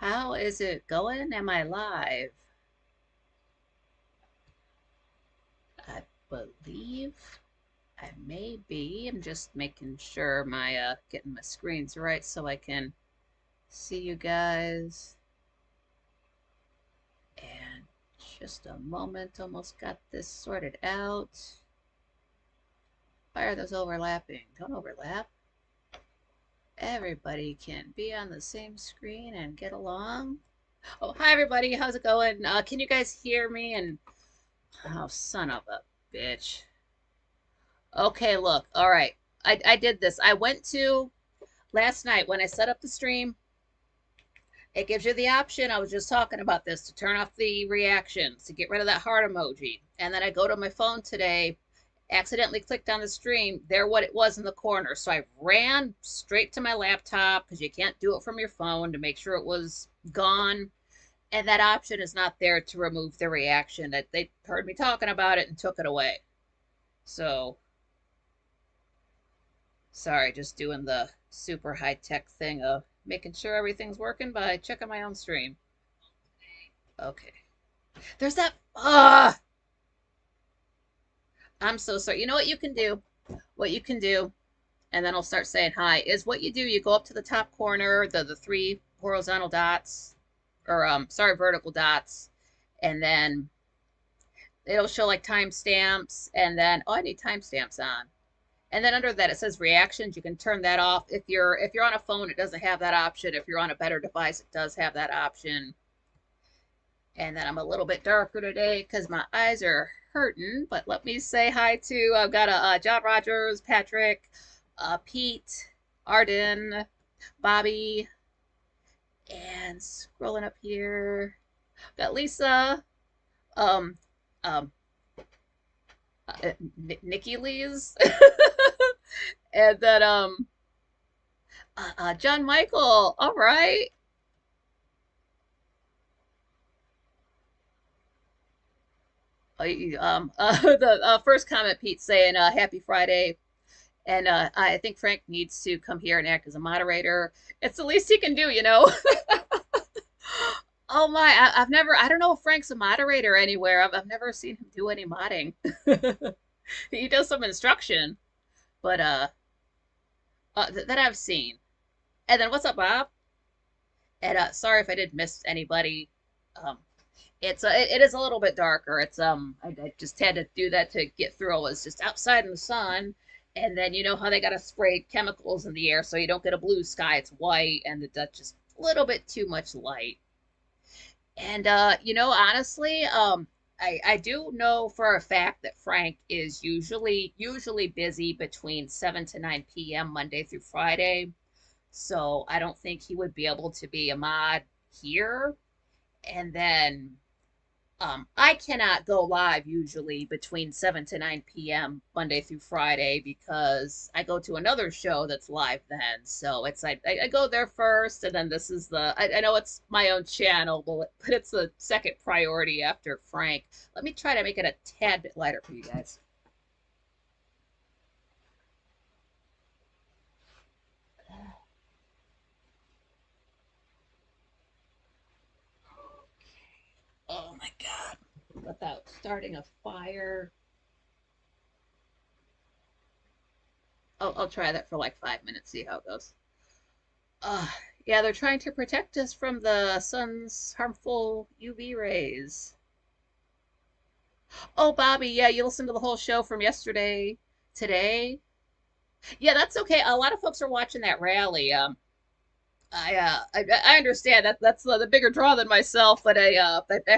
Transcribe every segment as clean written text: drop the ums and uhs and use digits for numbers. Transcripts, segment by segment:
How is it going? Am I live? I believe I may be. I'm just making sure my getting my screens right so I can see you guys. And just a moment, almost got this sorted out. Why are those overlapping? Don't overlap. Everybody can be on the same screen and get along. Oh, hi everybody. How's it going? Can you guys hear me? And oh, son of a bitch. Okay, look. All right. I did this. I went to last night when I set up the stream. It gives you the option. I was just talking about this to turn off the reactions, to get rid of that heart emoji. And then I go to my phone today, accidentally clicked on the stream. There, what it was in the corner. So I ran straight to my laptop because you can't do it from your phone to make sure it was gone. And that option is not there to remove the reaction. That they heard me talking about it and took it away. So sorry, just doing the super high tech thing of making sure everything's working by checking my own stream. Okay. There's that. I'm so sorry. You know what you can do? What you can do, and then I'll start saying hi, is what you do, you go up to the top corner, the three horizontal dots, or sorry, vertical dots, and then it'll show like timestamps, and then oh, I need timestamps on. And then under that it says reactions. You can turn that off. If you're on a phone, it doesn't have that option. If you're on a better device, it does have that option. And then I'm a little bit darker today because my eyes are hurting. But let me say hi to I've got a John Rogers, Patrick, Pete, Arden, Bobby, and scrolling up here, got Lisa, um, um, Nikki Lee's, and then John Michael. All right. The first comment, Pete saying happy Friday, and I think Frank needs to come here and act as a moderator. It's the least he can do, you know. Oh my, I've never, I don't know if Frank's a moderator anywhere. I've never seen him do any modding. He does some instruction, but that I've seen. And then what's up, Bob? And sorry if I did miss anybody. Um, it is a little bit darker. It's I just had to do that to get through. I was just outside in the sun, and then you know how they gotta spray chemicals in the air so you don't get a blue sky. It's white, and that's just a little bit too much light. And you know, honestly, I do know for a fact that Frank is usually busy between 7 to 9 p.m. Monday through Friday. So I don't think he would be able to be a mod here. And then I cannot go live usually between 7 to 9 p.m. Monday through Friday because I go to another show that's live then. So it's I go there first, and then this is I know it's my own channel, but it's the second priority after Frank. Let me try to make it a tad bit lighter for you guys. Oh my God. Without starting a fire. I'll try that for like 5 minutes, see how it goes. Uh, yeah, they're trying to protect us from the sun's harmful UV rays. Oh, Bobby, yeah, you listened to the whole show from yesterday, today. Yeah, that's okay. A lot of folks are watching that rally. I understand that that's the bigger draw than myself, but I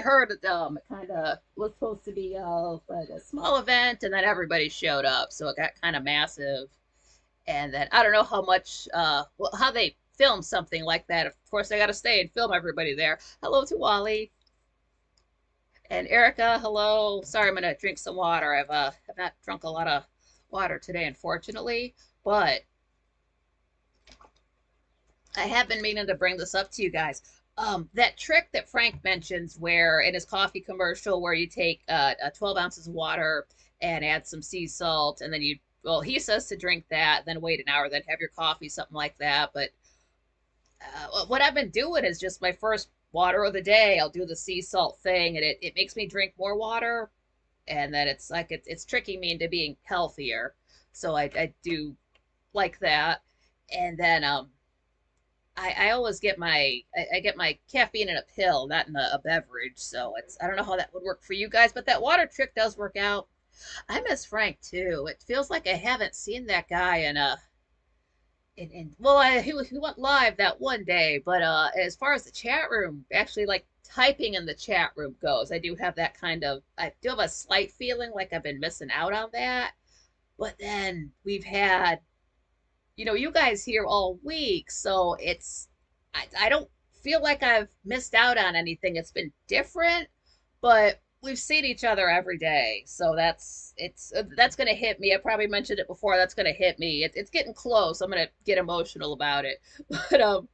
heard it kind of was supposed to be like a small event, and then everybody showed up, so it got kind of massive. And then I don't know how much how they film something like that. Of course, they got to stay and film everybody there. Hello to Wally and Erica. Hello. Sorry, I'm gonna drink some water. I've not drunk a lot of water today, unfortunately, but I have been meaning to bring this up to you guys. That trick that Frank mentions, where in his coffee commercial, where you take 12 ounces of water and add some sea salt, and then well, he says to drink that, then wait an hour, then have your coffee, something like that. But what I've been doing is just my first water of the day. I'll do the sea salt thing, and it makes me drink more water, and then it's like it's tricking me into being healthier. So I do like that, and then I always get I get my caffeine in a pill, not in a beverage. So it's I don't know how that would work for you guys, but that water trick does work out. I miss Frank too. It feels like I haven't seen that guy in a well, he went live that one day, but as far as the chat room, actually like typing in the chat room goes, I do have that kind of I do have a slight feeling like I've been missing out on that. But then we've had you guys here all week, so I don't feel like I've missed out on anything. It's been different, but we've seen each other every day, so that's gonna hit me. I probably mentioned it before. That's gonna hit me. It's getting close. I'm gonna get emotional about it, but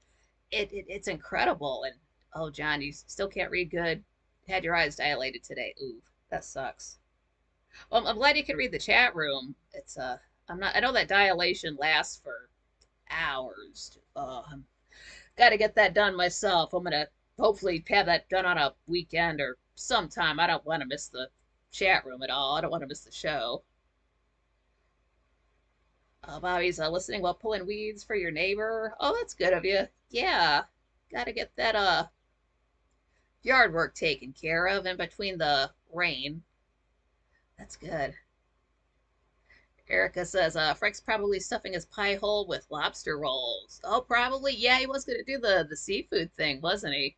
it's incredible. And oh, John, you still can't read good. Had your eyes dilated today. Ooh, that sucks. Well, I'm glad you can read the chat room. It's I'm not. I know that dilation lasts for hours. I'm got to get that done myself. I'm gonna hopefully have that done on a weekend or sometime. I don't want to miss the chat room at all. I don't want to miss the show. Bobby's listening while pulling weeds for your neighbor. Oh, that's good of you. Yeah, got to get that yard work taken care of in between the rain. That's good. Erica says, Frank's probably stuffing his pie hole with lobster rolls. Oh, probably. Yeah, he was gonna do the seafood thing, wasn't he?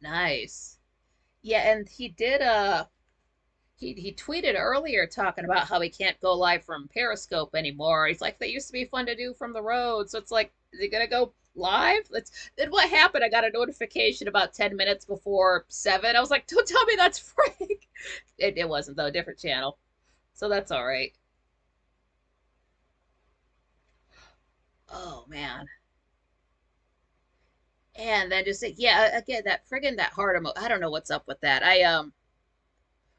Nice. Yeah, and he did he tweeted earlier talking about how he can't go live from Periscope anymore. He's like, they used to be fun to do from the road. So it's like, is he gonna go live? Then what happened? I got a notification about 10 minutes before 7. I was like, don't tell me that's Frank. It wasn't though, different channel. So that's all right. Oh man. And then just say, yeah, again, that friggin' that hard emo. I don't know what's up with that.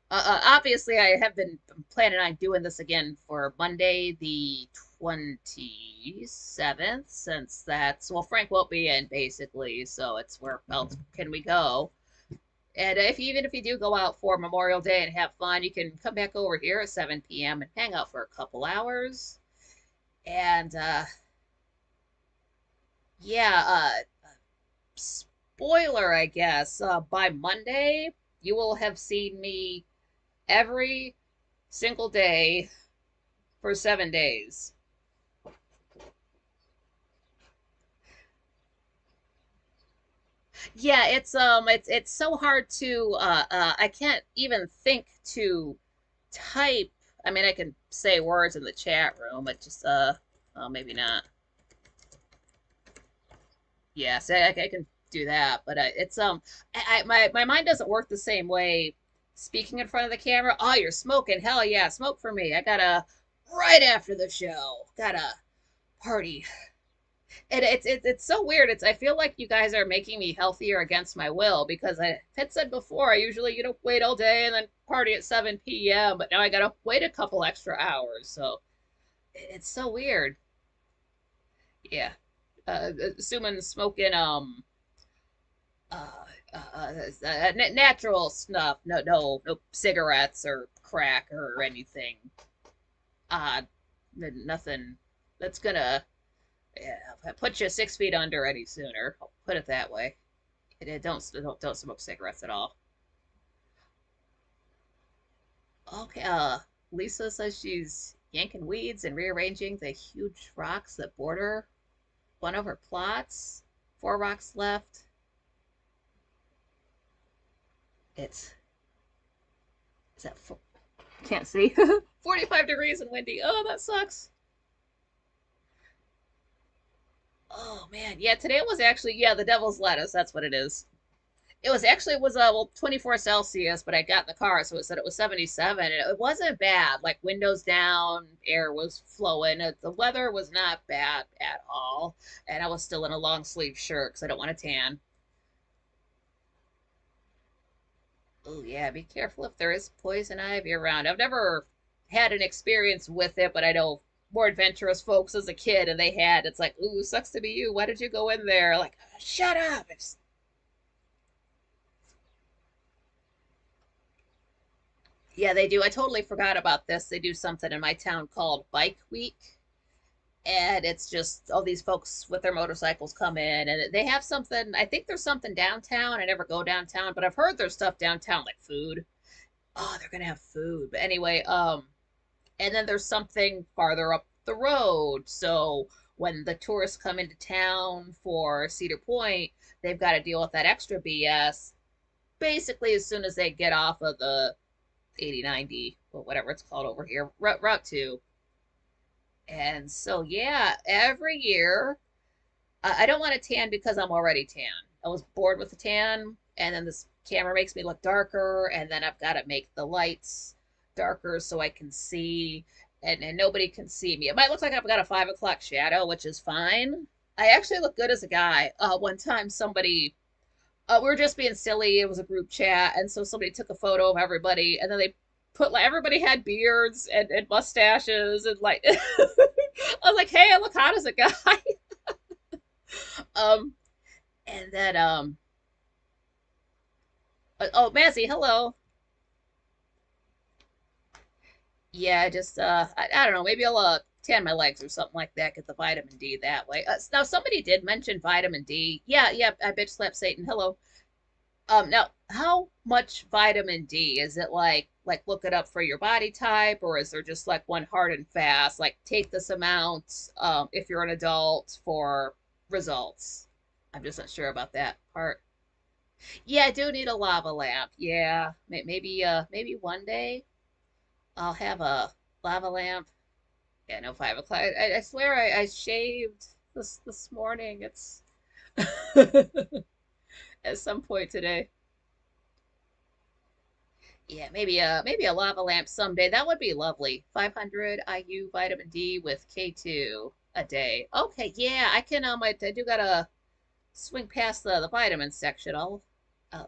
Obviously, I have been planning on doing this again for Monday, the 27th, since that's, well, Frank won't be in basically, so it's where else can we go? And even if you do go out for Memorial Day and have fun, you can come back over here at 7 p.m. and hang out for a couple hours. And yeah, spoiler, I guess, by Monday, you will have seen me every single day for 7 days. Yeah, it's so hard to I can't even think to type. I mean, I can say words in the chat room, but just well, maybe not. Yes, I can do that, but it's my mind doesn't work the same way speaking in front of the camera. Oh, you're smoking. Hell yeah, smoke for me. I gotta right after the show. Gotta party. And it's so weird. It's I feel like you guys are making me healthier against my will because I had said before I usually wait all day and then party at 7 p.m. but now I gotta wait a couple extra hours. So it's so weird. Yeah. Assuming smoking uh, natural snuff, no cigarettes or crack or anything. Uh, nothing that's gonna put you 6 feet under any sooner. I'll put it that way. Don't smoke cigarettes at all. Okay. Lisa says she's yanking weeds and rearranging the huge rocks that border one of her plots. 4 rocks left. It's is that can't see. 45 degrees and windy. Oh, that sucks. Oh man, yeah. Today was actually the devil's lettuce. That's what it is. It was well 24 Celsius, but I got in the car, so it said it was 77. And it wasn't bad. Like windows down, air was flowing. The weather was not bad at all, and I was still in a long sleeve shirt because I don't want to tan. Oh yeah, be careful if there is poison ivy around. I've never had an experience with it, but I know more adventurous folks as a kid, and they had it's like, ooh, sucks to be you. Why did you go in there? Like, shut up. Yeah, they do. I totally forgot about this. They do something in my town called Bike Week, and it's just all these folks with their motorcycles come in, and they have something. I think there's something downtown. I never go downtown, but I've heard there's stuff downtown like food. Oh, they're gonna have food. But anyway, and then there's something farther up the road. So when the tourists come into town for Cedar Point, they've got to deal with that extra BS. Basically, as soon as they get off of the 8090, or whatever it's called over here, Route 2. And so, yeah, every year, I don't want to tan because I'm already tan. I was bored with the tan, and then this camera makes me look darker, and then I've got to make the lights darker so I can see, and nobody can see me. It might look like I've got a 5 o'clock shadow, which is fine. I actually look good as a guy. One time, somebody, we were just being silly. It was a group chat, and so somebody took a photo of everybody, and then they put like everybody had beards and mustaches, and like I was like, hey, I look hot as a guy. um, and then oh, Mazzy, hello. Yeah, I just I don't know, maybe I'll tan my legs or something like that, get the vitamin D that way. Now somebody did mention vitamin D. Yeah, yeah, I bitch slap Satan. Hello. Now how much vitamin D is it like look it up for your body type, or is there just like one hard and fast, like take this amount if you're an adult for results? I'm just not sure about that part. Yeah, I do need a lava lamp. Yeah, maybe maybe one day I'll have a lava lamp. Yeah, no 5 o'clock. I swear I shaved this morning. It's at some point today. Yeah, maybe a lava lamp someday. That would be lovely. 500 IU vitamin D with K2 a day. Okay, yeah, I can I do gotta swing past the vitamin section.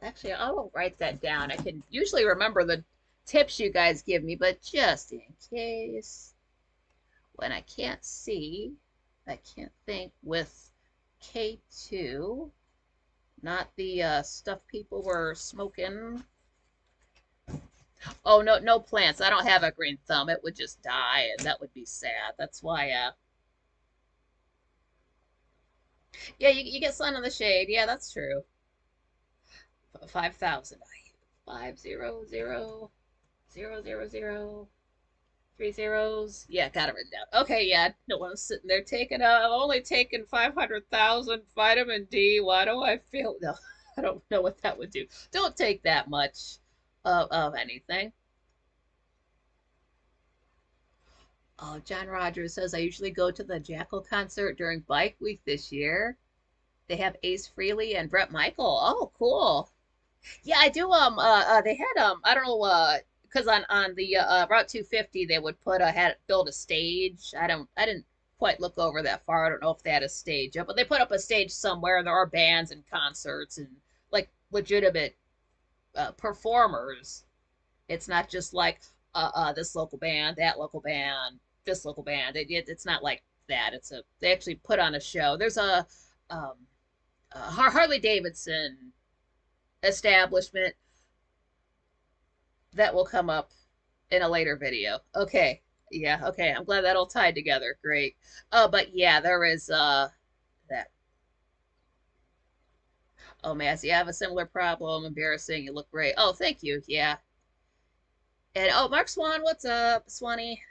Actually I'll write that down. I can usually remember the tips you guys give me, but just in case when I can't see, I can't think with K2, not the stuff people were smoking. Oh, no, no plants. I don't have a green thumb. It would just die, and that would be sad. That's why, yeah, you get sun in the shade. Yeah, that's true. 5,000. 500 000 0 0 0 3 zeros. Yeah, got it written down. Okay, yeah, no one's sitting there taking. I've only taken 500,000 vitamin D. Why do I feel? No, I don't know what that would do. Don't take that much of anything. Oh, John Rogers says I usually go to the Jackal concert during Bike Week this year. They have Ace Frehley and Brett Michael. Oh, cool. Yeah, I do. They had I don't know, because on the Route 250 they would put a had build a stage. I didn't quite look over that far. I don't know if they had a stage up, but they put up a stage somewhere, and there are bands and concerts and like legitimate performers. It's not just like this local band, that local band, this local band. It's not like that. They actually put on a show. There's um, a Harley Davidson establishment that will come up in a later video. Okay. Yeah, okay. I'm glad that all tied together. Great. But yeah, there is that. Oh, Massey, I have a similar problem. Embarrassing. You look great. Oh, thank you. Yeah. And oh, Mark Swan, what's up, Swanee?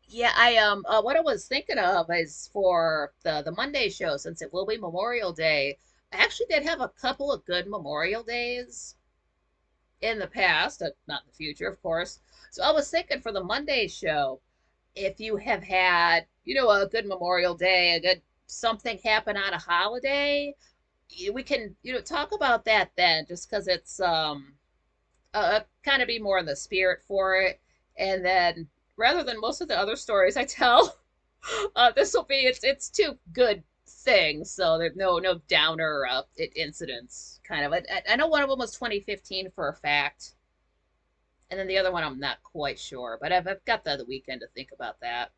Yeah, I what I was thinking of is for the Monday show, since it will be Memorial Day. I actually did have a couple of good Memorial Days in the past, not in the future, of course. So I was thinking for the Monday show, if you have had, a good Memorial Day, a good something happen on a holiday, we can, talk about that then, just because it's kind of be more in the spirit for it. And then rather than most of the other stories I tell, this will be it's two good things, so there's no downer incidents. Kind of. I know one of them was 2015 for a fact. And then the other one, I'm not quite sure, but I've got the weekend to think about that.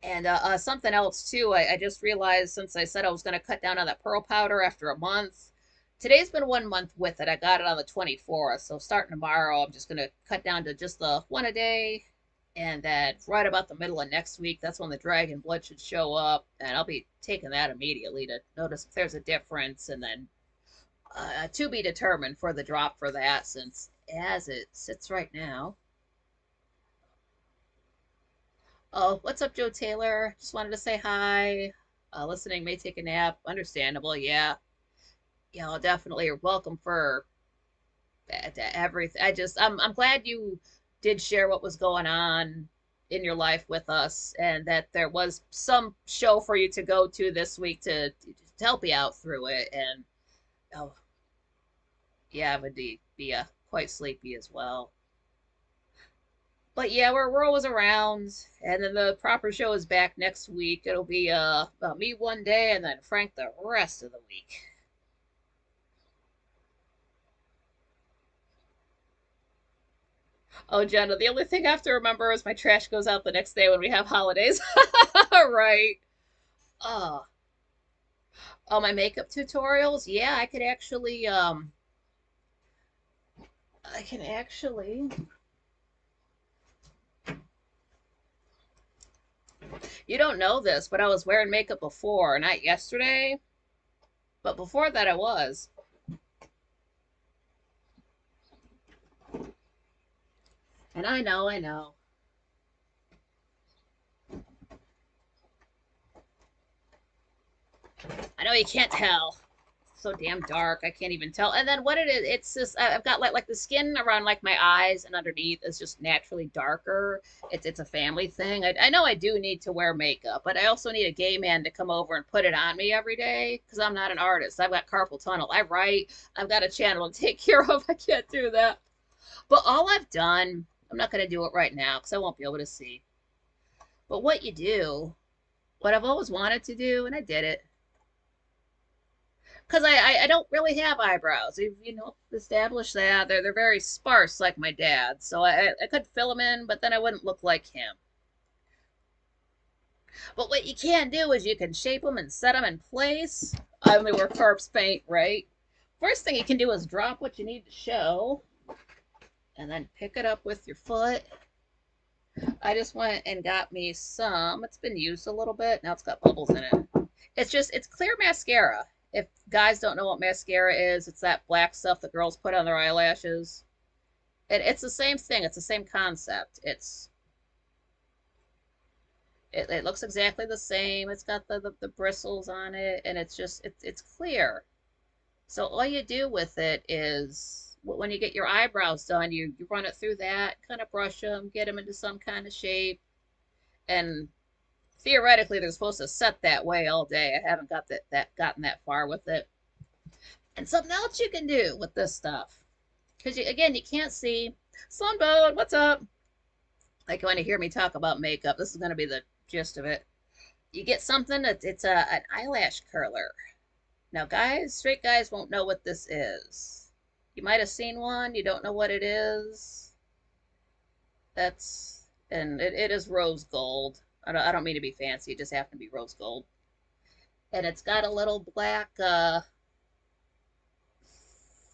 And something else too, I just realized since I said I was going to cut down on that pearl powder after a month, today's been 1 month with it. I got it on the 24th, so starting tomorrow, I'm just going to cut down to just the one a day. And then right about the middle of next week, that's when the dragon blood should show up, and I'll be taking that immediately to notice if there's a difference, and then to be determined for the drop for that, since as it sits right now. Oh, what's up, Joe Taylor? Just wanted to say hi. Listening may take a nap. Understandable, yeah. Yeah, definitely. You're welcome for everything. I'm glad you did share what was going on in your life with us, and that there was some show for you to go to this week to help you out through it. And oh, yeah, I would be quite sleepy as well. But yeah, we're always around, and then the proper show is back next week. It'll be me one day, and then Frank the rest of the week. Oh, Jenna, the only thing I have to remember is my trash goes out the next day when we have holidays. Right. Oh, oh, my makeup tutorials. Yeah, I can actually. You don't know this, but I was wearing makeup before, not yesterday, but before that I was. And I know. I know you can't tell. It's so damn dark. I can't even tell. And then what it is, it's just I've got like the skin around like my eyes and underneath is just naturally darker. It's a family thing. I know I do need to wear makeup, but I also need a gay man to come over and put it on me every day because I'm not an artist. I've got carpal tunnel. I write. I've got a channel to take care of. I can't do that. But all I've done, I'm not going to do it right now because I won't be able to see. But what you do, what I've always wanted to do, and I did it, because I don't really have eyebrows. We've established that they're very sparse, like my dad. So I could fill them in, but then I wouldn't look like him. But what you can do is you can shape them and set them in place. I only wear corpse paint, right? First thing you can do is drop what you need to show, and then pick it up with your foot. I just went and got me some. It's been used a little bit. Now it's got bubbles in it. It's clear mascara. If guys don't know what mascara is, it's that black stuff that girls put on their eyelashes. And it's the same thing. It's the same concept. It looks exactly the same. It's got the bristles on it, and it's clear. So all you do with it is when you get your eyebrows done, you run it through that, kind of brush them, get them into some kind of shape, and theoretically they're supposed to set that way all day. I haven't got that gotten that far with it. And something else you can do with this stuff, because again, you can't see. Sunbone, what's up? Like when you hear me talk about makeup, this is going to be the gist of it. You get something that it's an eyelash curler. Now, guys, straight guys won't know what this is. You might have seen one. You don't know what it is. And it is rose gold. I don't mean to be fancy. It just happened to be rose gold. And it's got a little black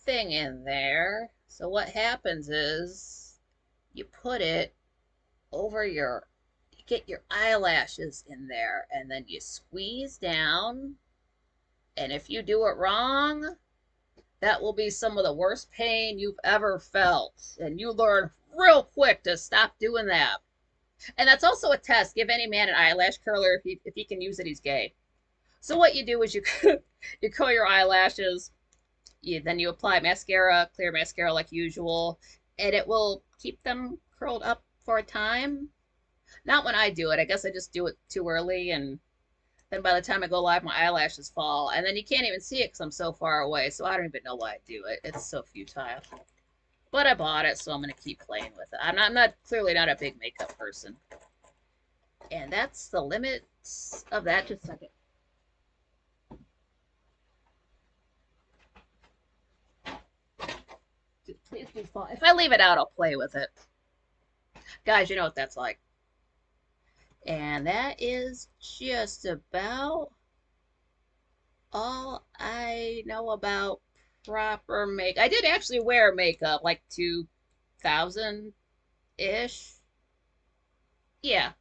thing in there. So what happens is you put it over you get your eyelashes in there, and then you squeeze down. And if you do it wrong, that will be some of the worst pain you've ever felt. And you learn real quick to stop doing that. And that's also a test. Give any man an eyelash curler. If he can use it, he's gay. So what you do is you you curl your eyelashes. Then you apply mascara, clear mascara like usual, and it will keep them curled up for a time. Not when I do it. I guess I just do it too early, and then by the time I go live, my eyelashes fall, and then you can't even see it because I'm so far away. So I don't even know why I do it. It's so futile. But I bought it, so I'm gonna keep playing with it. I'm not clearly not a big makeup person, and that's the limits of that. Just a second. Please be fun. If I leave it out, I'll play with it. Guys, you know what that's like. And that is just about all I know about proper make. I did actually wear makeup like 2000-ish. Yeah.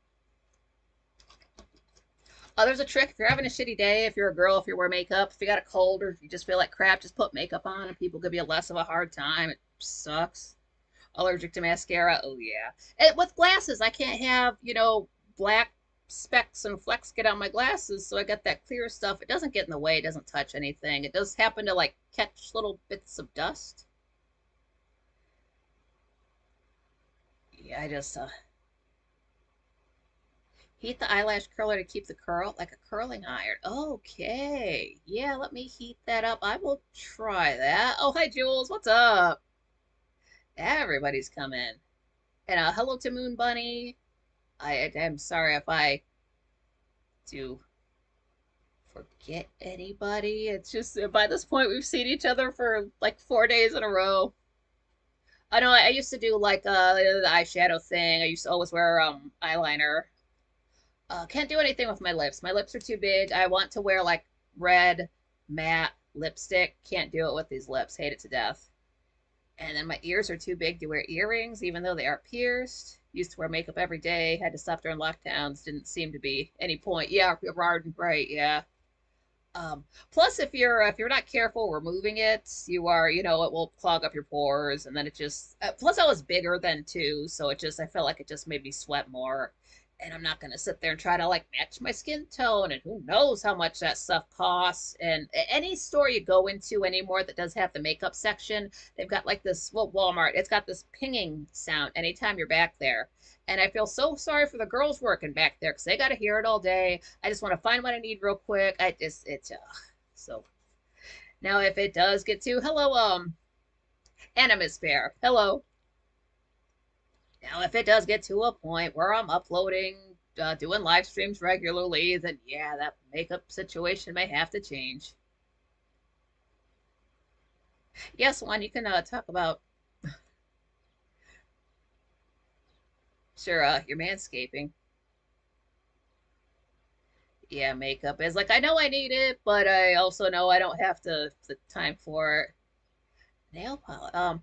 There's a trick. If you're having a shitty day, if you're a girl, if you wear makeup, if you got a cold or if you just feel like crap, just put makeup on and people give you less of a hard time. It sucks. Allergic to mascara? Oh, yeah. And with glasses, I can't have, black specks and flecks get on my glasses, so I got that clear stuff. It doesn't get in the way, it doesn't touch anything. It does happen to, like, catch little bits of dust. Yeah, I just, heat the eyelash curler to keep the curl, like a curling iron. Okay. Yeah, let me heat that up. I will try that. Oh, hi, Jules. What's up? Everybody's coming. And hello to Moon Bunny. I'm sorry if I do forget anybody. It's just by this point we've seen each other for like 4 days in a row. I know I used to do like the eyeshadow thing. I used to always wear eyeliner. Can't do anything with my lips. My lips are too big. I want to wear like red matte lipstick. Can't do it with these lips. Hate it to death. And then my ears are too big to wear earrings, even though they are pierced. Used to wear makeup every day. Had to stop during lockdowns. Didn't seem to be any point. Yeah, right. Yeah. Plus, if you're not careful removing it, it will clog up your pores, and then it just. Plus, I was bigger then too, so I felt like it just made me sweat more. And I'm not gonna sit there and try to like match my skin tone, and who knows how much that stuff costs. And any store you go into anymore that does have the makeup section, they've got like this. Well, Walmart, it's got this pinging sound anytime you're back there. And I feel so sorry for the girls working back there because they got to hear it all day. I just want to find what I need real quick. It's so now if it does get to hello, Animus Bear, hello. Now if it does get to a point where I'm uploading, doing live streams regularly, then yeah, that makeup situation may have to change. Yes, one you can talk about. Sure, your manscaping. Yeah, makeup is like I know I need it, but I also know I don't have the time for it. Nail polish.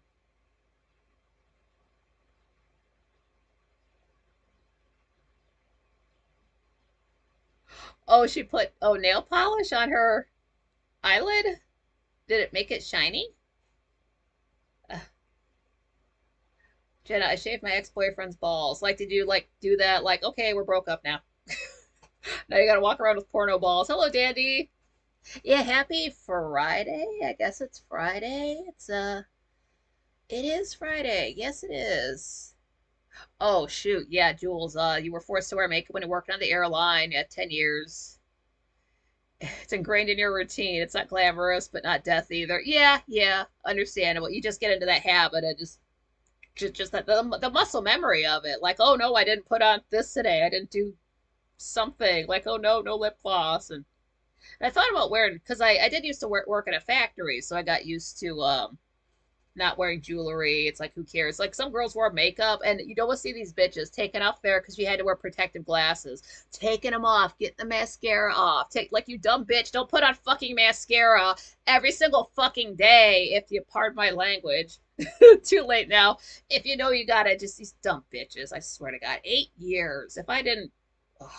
Oh, she put nail polish on her eyelid. Did it make it shiny? Uh, Jenna, I shaved my ex-boyfriend's balls. Like, did you like do that? Like, okay, we're broke up now. Now you gotta walk around with porno balls. Hello, Dandy. Yeah, happy Friday. I guess it's Friday. It is Friday. Yes, it is. Oh shoot, yeah, Jules. You were forced to wear makeup when you worked on the airline. Yeah, 10 years. It's ingrained in your routine. It's not glamorous, but not death either. Yeah, yeah, understandable. You just get into that habit of just that the muscle memory of it. Like, oh no, I didn't put on this today. I didn't do something. Like, oh no, no lip gloss. And I thought about wearing because I did used to work in a factory, so I got used to not wearing jewelry. It's like, who cares? Like, some girls wear makeup, and you don't see these bitches taking off there because you had to wear protective glasses, taking them off, getting the mascara off. Like, you dumb bitch, don't put on fucking mascara every single fucking day. If you pardon my language, too late now. If you know you got it, just these dumb bitches. I swear to God, 8 years. If I didn't. Ugh.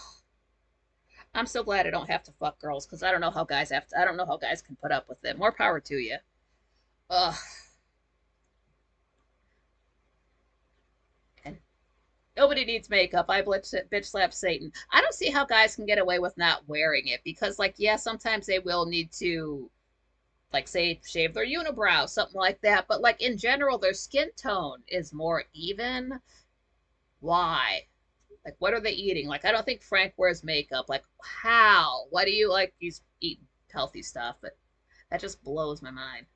I'm so glad I don't have to fuck girls because I don't know how guys have to. I don't know how guys can put up with it. More power to you. Ugh. And nobody needs makeup. I bitch slap Satan. I don't see how guys can get away with not wearing it because, like, yeah, sometimes they will need to, like, say, shave their unibrow, something like that. But, like, in general, their skin tone is more even. Why? Like, what are they eating? Like, I don't think Frank wears makeup. Like, how? What do you like? He's eating healthy stuff, but that just blows my mind.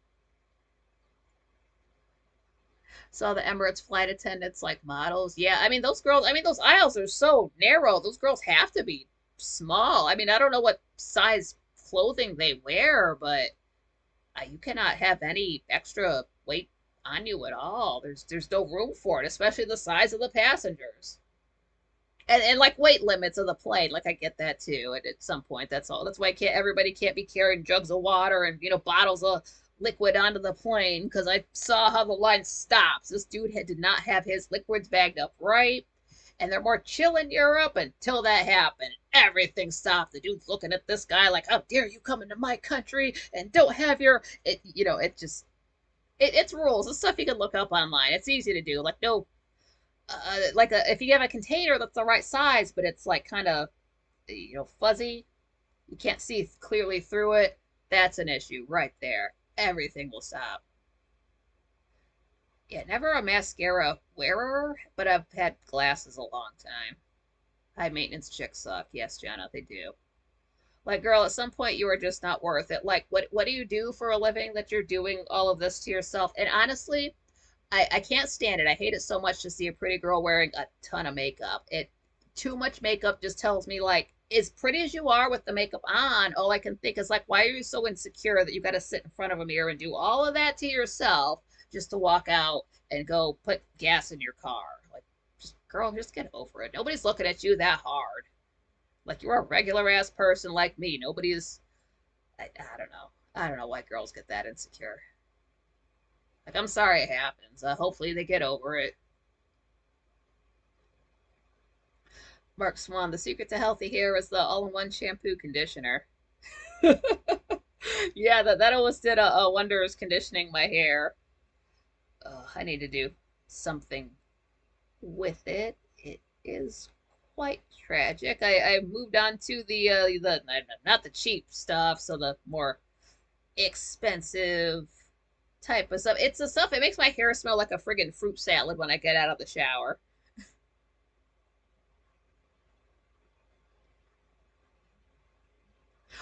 Saw the Emirates flight attendants like models. Yeah, I mean those girls. I mean those aisles are so narrow. Those girls have to be small. I mean I don't know what size clothing they wear, but you cannot have any extra weight on you at all. There's no room for it, especially the size of the passengers. And like weight limits of the plane, like I get that too. At some point, that's all. That's why can't everybody can't be carrying jugs of water and bottles of liquid onto the plane because I saw how the line stops. This dude did not have his liquids bagged up right, and they're more chill in Europe until that happened. Everything stopped. The dude's looking at this guy like, "How dare you come into my country and don't have your it?" It just it's rules. It's stuff you can look up online. It's easy to do. Like no, if you have a container that's the right size, but it's like kind of fuzzy, you can't see clearly through it. That's an issue right there. Everything will stop. Yeah, never a mascara wearer, but I've had glasses a long time. High maintenance chicks suck. Yes, Jenna, they do. Like, girl, at some point you are just not worth it. Like, what do you do for a living that you're doing all of this to yourself? And honestly, I can't stand it. I hate it so much to see a pretty girl wearing a ton of makeup. Too much makeup just tells me like as pretty as you are with the makeup on, all I can think is like, why are you so insecure that you got to sit in front of a mirror and do all of that to yourself just to walk out and go put gas in your car? Like, just girl, just get over it. Nobody's looking at you that hard. Like you're a regular ass person like me. Nobody's. I don't know. I don't know why girls get that insecure. Like, I'm sorry it happens. Hopefully they get over it. Mark Swan, the secret to healthy hair is the all-in-one shampoo conditioner. Yeah, that almost did a wonders conditioning my hair. I need to do something with it. It is quite tragic. I moved on to the not the cheap stuff, so the more expensive type of stuff. It's the stuff. It makes my hair smell like a friggin' fruit salad when I get out of the shower.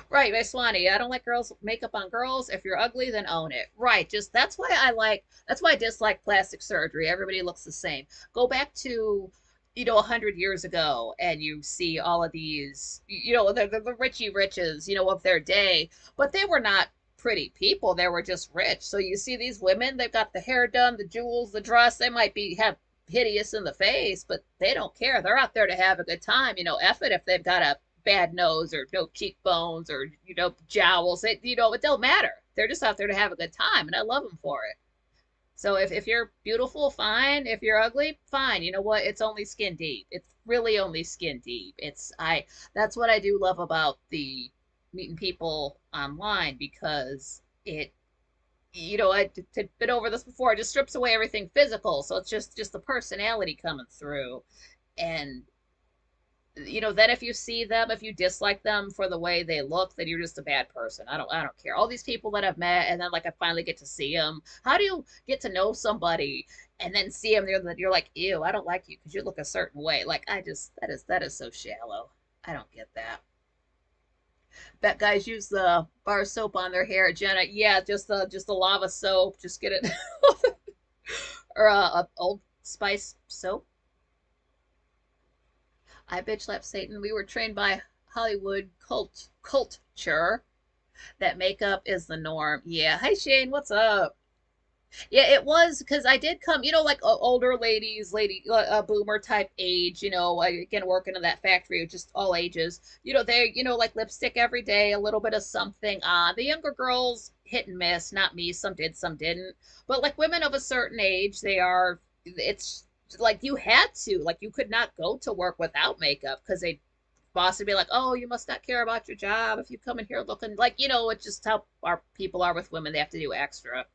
Right, by Swanee. I don't like girls makeup on girls. If you're ugly, then own it. Right. Just that's why I dislike plastic surgery. Everybody looks the same. Go back to 100 years ago and you see all of these the richie riches of their day, but they were not pretty people. They were just rich. So you see these women, they've got the hair done, the jewels, the dress. They might be have hideous in the face, but they don't care. They're out there to have a good time. F it if they've got a bad nose or no cheekbones or jowls. It don't matter. They're just out there to have a good time, and I love them for it. So if you're beautiful, fine. If you're ugly, fine. You know what? It's only skin deep. It's really only skin deep. That's what I do love about the meeting people online because I've been over this before. It just strips away everything physical, so it's just the personality coming through, and then if you see them, if you dislike them for the way they look, then you're just a bad person. I don't care. All these people that I've met, and then like I finally get to see them. How do you get to know somebody and then see them there that you're like, ew, I don't like you because you look a certain way? Like that is so shallow. I don't get that. Bet guys use the bar soap on their hair, Jenna. Yeah, just the lava soap. Just get it, or Old Spice soap. I bitch slapped Satan. We were trained by Hollywood culture that makeup is the norm. Yeah. Hi Shane, what's up? Yeah, it was because I did come, like older ladies, boomer type age, again working in that factory, just all ages. They, like lipstick every day, a little bit of something on. The younger girls hit and miss, not me. Some did, some didn't. But like women of a certain age, it's like you had to, like you could not go to work without makeup because they boss would be like, oh, you must not care about your job if you come in here looking like, it's just how our people are with women. They have to do extra.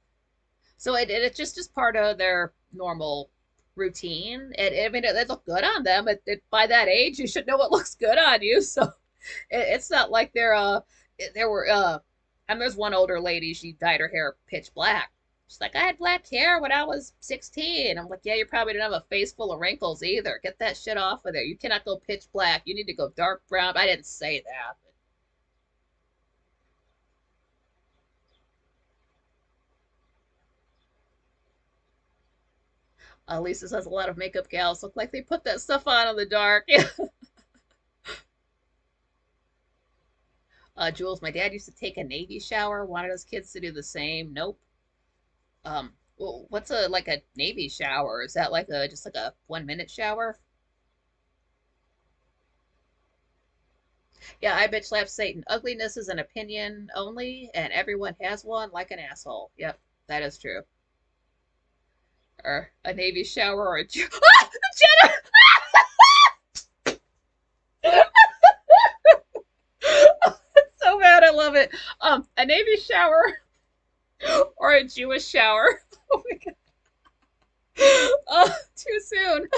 So it's just part of their normal routine. I mean, it looked good on them. By that age, you should know what looks good on you. So it's not like there were, and there's one older lady, she dyed her hair pitch black. She's like, I had black hair when I was 16. I'm like, yeah, you probably didn't have a face full of wrinkles either. Get that shit off of there. You cannot go pitch black. You need to go dark brown. I didn't say that. Lisa says a lot of makeup gals look like they put that stuff on in the dark. Jules, my dad used to take a Navy shower, wanted his kids to do the same. Nope. Well, what's a like a Navy shower? Is that like a just like a 1 minute shower? Yeah, I bitch slap Satan. Ugliness is an opinion only, and everyone has one like an asshole. Yep, that is true. Or a Navy shower or a ah! Jenna! So bad, I love it. A Navy shower or a Jewish shower. Oh my god. Oh, too soon.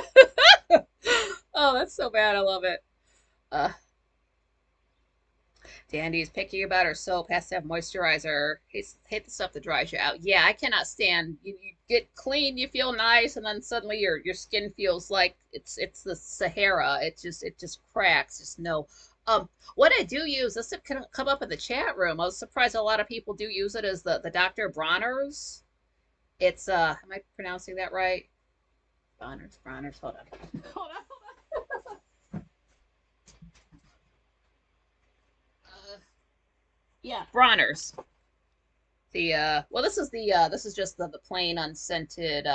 Oh, that's so bad. I love it. Uh, Dandy's picky about her soap. Has to have moisturizer. Hate the stuff that dries you out. Yeah, I cannot stand. You get clean, you feel nice, and then suddenly your skin feels like it's the Sahara. It just cracks. Just no. What I do use, this can come up in the chat room. I was surprised a lot of people do use it as the Dr. Bronner's. It's am I pronouncing that right? Bronner's. Hold on. Hold on. Uh, yeah, Bronner's. The well, this is just the plain unscented.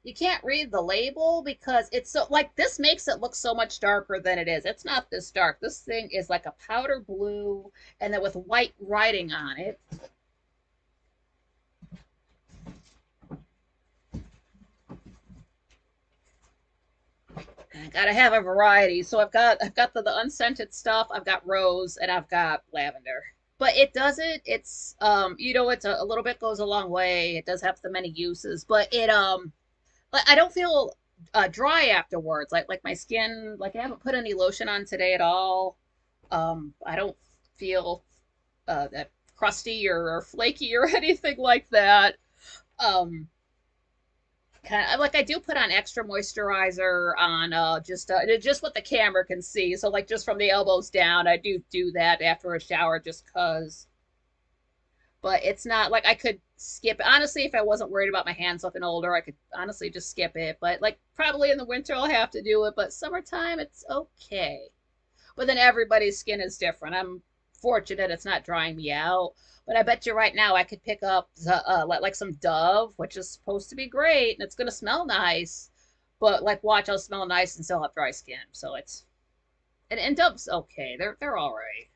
You can't read the label because it's so like this makes it look so much darker than it is. It's not this dark. This thing is like a powder blue and then with white writing on it. I gotta have a variety. So I've got the unscented stuff, I've got rose, and I've got lavender. But it doesn't. It's it's a little bit goes a long way. It does have the many uses, but I don't feel dry afterwards. Like my skin, like I haven't put any lotion on today at all. I don't feel that crusty or flaky or anything like that. Um, kind of like I do put on extra moisturizer on just what the camera can see. So like just from the elbows down, I do that after a shower just cause. But it's not like I could skip it. Honestly, if I wasn't worried about my hands looking older, I could honestly just skip it. But like probably in the winter I'll have to do it. But summertime it's okay. But then everybody's skin is different. I'm fortunate it's not drying me out. But I bet you right now I could pick up like some Dove, which is supposed to be great and it's gonna smell nice. But like watch, I'll smell nice and still have dry skin. So it's and Dove's okay. They're all right.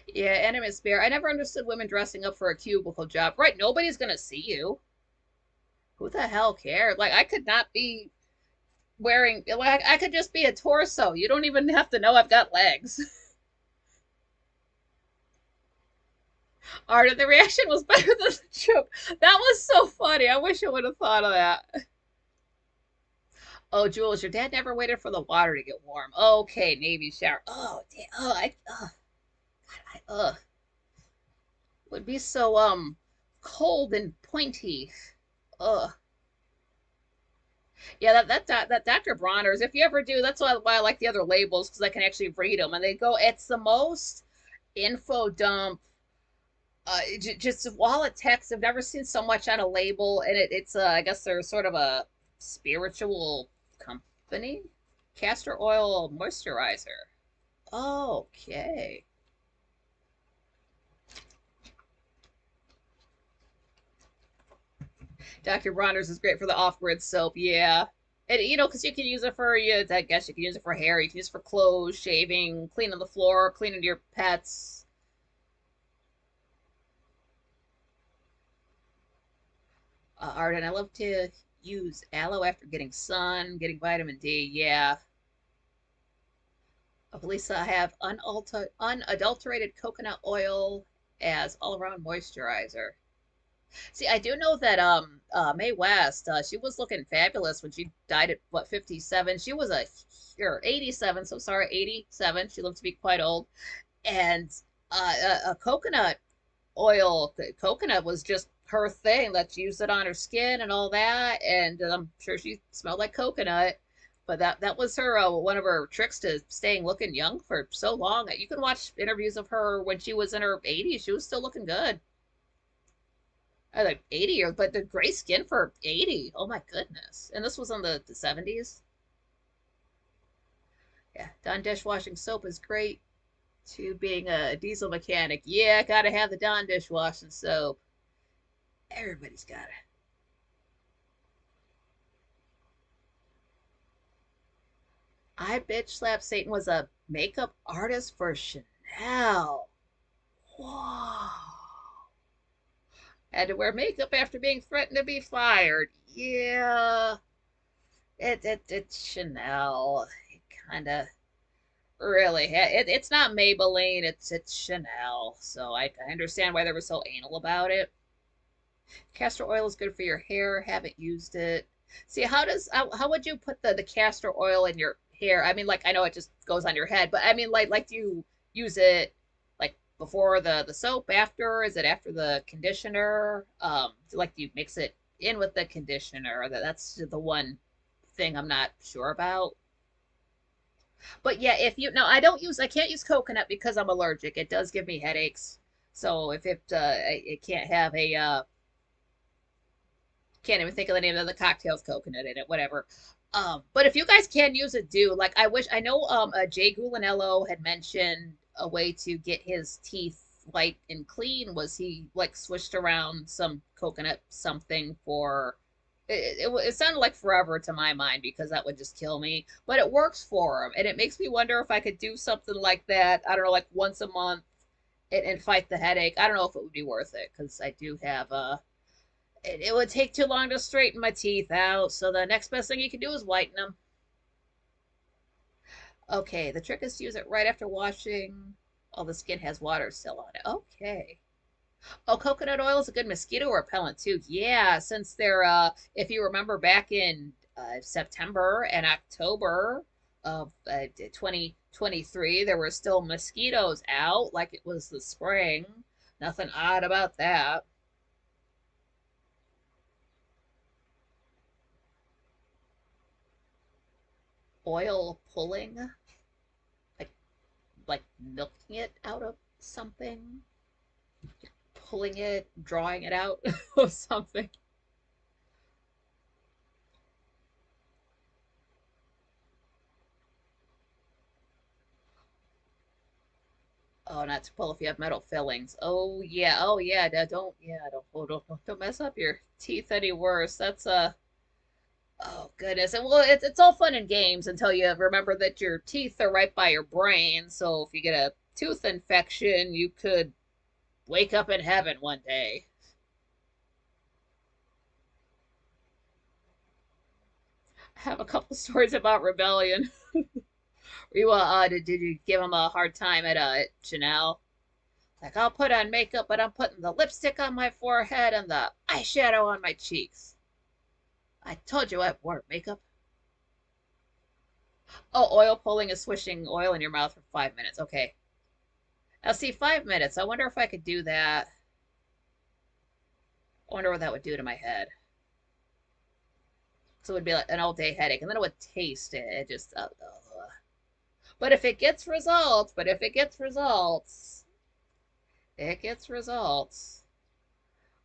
Yeah, Animate Spare. I never understood women dressing up for a cubicle job. Right, nobody's gonna see you. Who the hell cares? Like I could not be wearing like I could just be a torso. You don't even have to know I've got legs. Art, the reaction was better than the joke. That was so funny. I wish I would have thought of that. Oh, Jules, your dad never waited for the water to get warm. Okay, Navy shower. Oh, damn. God, would be so cold and pointy. Ugh. Yeah, that Dr. Bronner's. If you ever do, that's why I like the other labels because I can actually read them and they go. It's the most info dump. Just a wall of text. I've never seen so much on a label, and it's I guess they're sort of a spiritual company. Castor oil moisturizer. Okay. Dr. Bronner's is great for the off-grid soap. Yeah. And because you can use it for you. I guess you can use it for hair. You can use it for clothes, shaving, cleaning the floor, cleaning your pets. Arden, I love to use aloe after getting sun, getting vitamin D. Yeah. Lisa, I have unadulterated coconut oil as all-around moisturizer. See, I do know that Mae West, she was looking fabulous when she died at what 57. She was or 87, so sorry, 87. She looked to be quite old. And a coconut oil, coconut was just her thing. That she used it on her skin and all that, and I'm sure she smelled like coconut. But that was her one of her tricks to staying looking young for so long. You can watch interviews of her when she was in her 80s. She was still looking good. Like 80 or but the gray skin for 80. Oh my goodness. And this was in the 70s. Yeah, Dawn dishwashing soap is great to being a diesel mechanic. Yeah, gotta have the Dawn dishwashing soap. Everybody's got it. I Bitch Slap Satan was a makeup artist for Chanel. Whoa. Had to wear makeup after being threatened to be fired. Yeah. It's Chanel. It kind of really it's not Maybelline, it's Chanel. So I understand why they were so anal about it. Castor oil is good for your hair. Haven't used it. See, how would you put the castor oil in your hair? I mean, like I know it just goes on your head, but I mean, like do you use it like before the soap? After? Is it after the conditioner? Like do you mix it in with the conditioner? That's the one thing I'm not sure about. But yeah, if you no, I can't use coconut because I'm allergic. It does give me headaches. So if it can't have a can't even think of the name of the cocktails coconut in it, whatever. But if you guys can use it, do like I know Jay Gulanello had mentioned a way to get his teeth white and clean was he like switched around some coconut something for it sounded like forever to my mind because that would just kill me, but it works for him and it makes me wonder if I could do something like that, I don't know, like once a month and fight the headache. I don't know if it would be worth it because I do have it would take too long to straighten my teeth out, so the next best thing you can do is whiten them. Okay, the trick is to use it right after washing. Oh, the skin has water still on it. Okay. Oh, coconut oil is a good mosquito repellent too. Yeah, since they're if you remember back in September and October of 2023, there were still mosquitoes out like it was the spring. Nothing odd about that. Oil pulling, like like milking it out of something, pulling it, drawing it out of something. Oh, not to pull if you have metal fillings. Oh yeah, oh yeah. Don't yeah, don't oh, don't mess up your teeth any worse. That's oh goodness. And well, it's all fun and games until you remember that your teeth are right by your brain. So if you get a tooth infection, you could wake up in heaven one day. I have a couple stories about rebellion. You did you give him a hard time at Chanel? Like I'll put on makeup, but I'm putting the lipstick on my forehead and the eyeshadow on my cheeks. I told you I wore makeup. Oh, oil pulling is swishing oil in your mouth for 5 minutes. Okay. Now see, 5 minutes. I wonder if I could do that. I wonder what that would do to my head. So it would be like an all day headache, and then it would taste it. It just. But if it gets results, it gets results.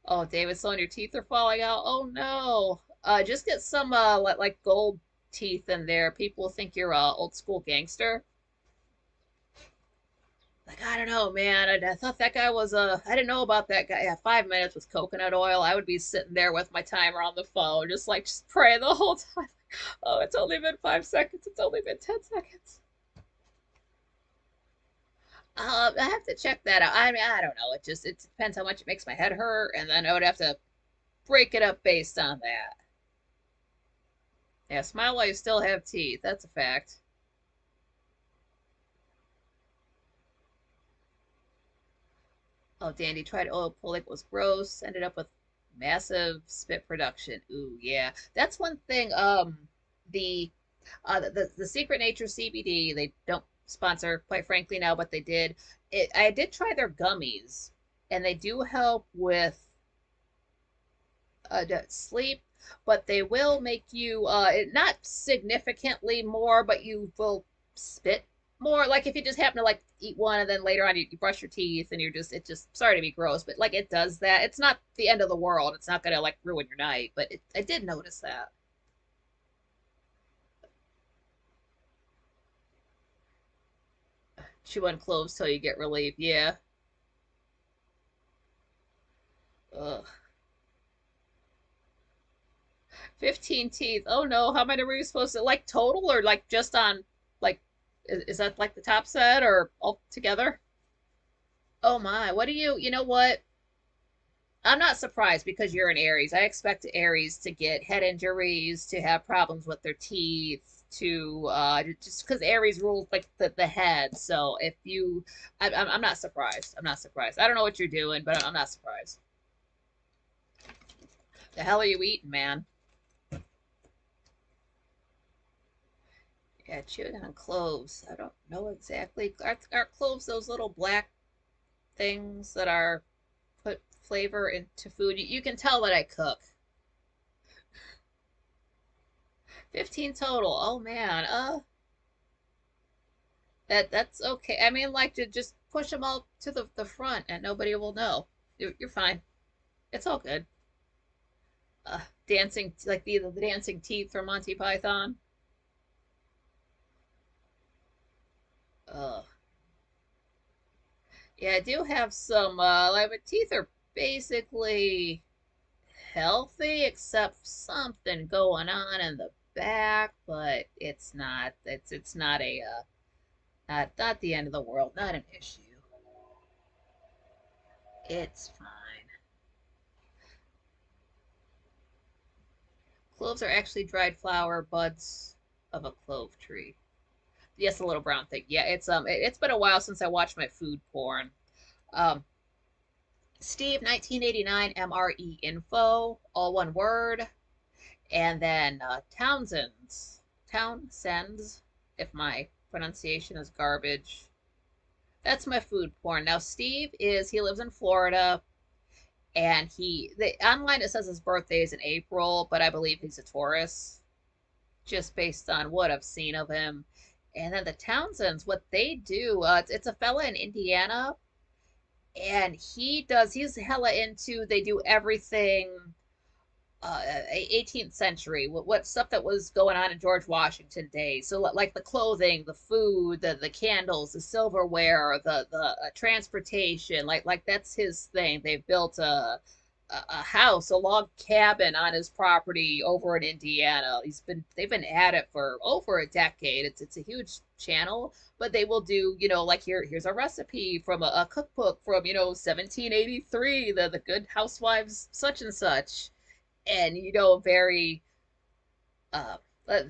Oh, David Sloan, your teeth are falling out. Oh no. Just get some like gold teeth in there. People think you're a old school gangster. Like I don't know, man. I thought that guy was I didn't know about that guy. Yeah, 5 minutes with coconut oil. I would be sitting there with my timer on the phone, just praying the whole time. Oh, it's only been 5 seconds. It's only been 10 seconds. I have to check that out. I mean, I don't know. It depends how much it makes my head hurt, and then I would have to break it up based on that. Yeah, smile while you still have teeth. That's a fact. Oh, Dandy tried oil pulling, was gross. Ended up with massive spit production. Ooh, yeah. That's one thing. The the Secret Nature CBD, they don't sponsor, quite frankly, now, but they did. I did try their gummies, and they do help with sleep, but they will make you not significantly more, but you will spit more. Like if you just happen to like eat one and then later on you brush your teeth and you're just it just sorry to be gross, but like it does that. It's not the end of the world. It's not gonna like ruin your night, but I did notice that. Chew on cloves till you get relief. Yeah. Ugh. 15 teeth. Oh no, how many were you supposed to like total or like just on like is that like the top set or all together? Oh my, what do you know what? I'm not surprised because you're an Aries. I expect Aries to get head injuries, to have problems with their teeth, to just because Aries rules like the head. So if you, I'm not surprised. I'm not surprised. I don't know what you're doing, but I'm not surprised. The hell are you eating, man? Yeah, chewing on cloves. I don't know exactly. Are cloves those little black things that are put flavor into food? You can tell that I cook. 15 total. Oh man. That's okay. I mean, like to just push them all to the front and nobody will know. You're fine. It's all good. Dancing like the dancing teeth from Monty Python. Uh, yeah, I do have some. Like my teeth are basically healthy, except something going on in the back. But it's not. It's not a not the end of the world. Not an issue. It's fine. Cloves are actually dried flower buds of a clove tree. Yes, the little brown thing. Yeah, it's been a while since I watched my food porn. Um, Steve 1989 MRE info, all one word, and then Townsend's, if my pronunciation is garbage. That's my food porn. Now he lives in Florida, and online it says his birthday is in April, but I believe he's a Taurus, just based on what I've seen of him. And then the Townsends, what they do, it's a fella in Indiana, and he's hella into, they do everything 18th century, what stuff that was going on in George Washington days. So like the clothing, the food, the candles, the silverware, the transportation, like that's his thing. They built a house, a log cabin on his property over in Indiana. They've been at it for over a decade. It's a huge channel, but they will do, like here's a recipe from a cookbook from, 1783, the Good Housewives such and such, and very uh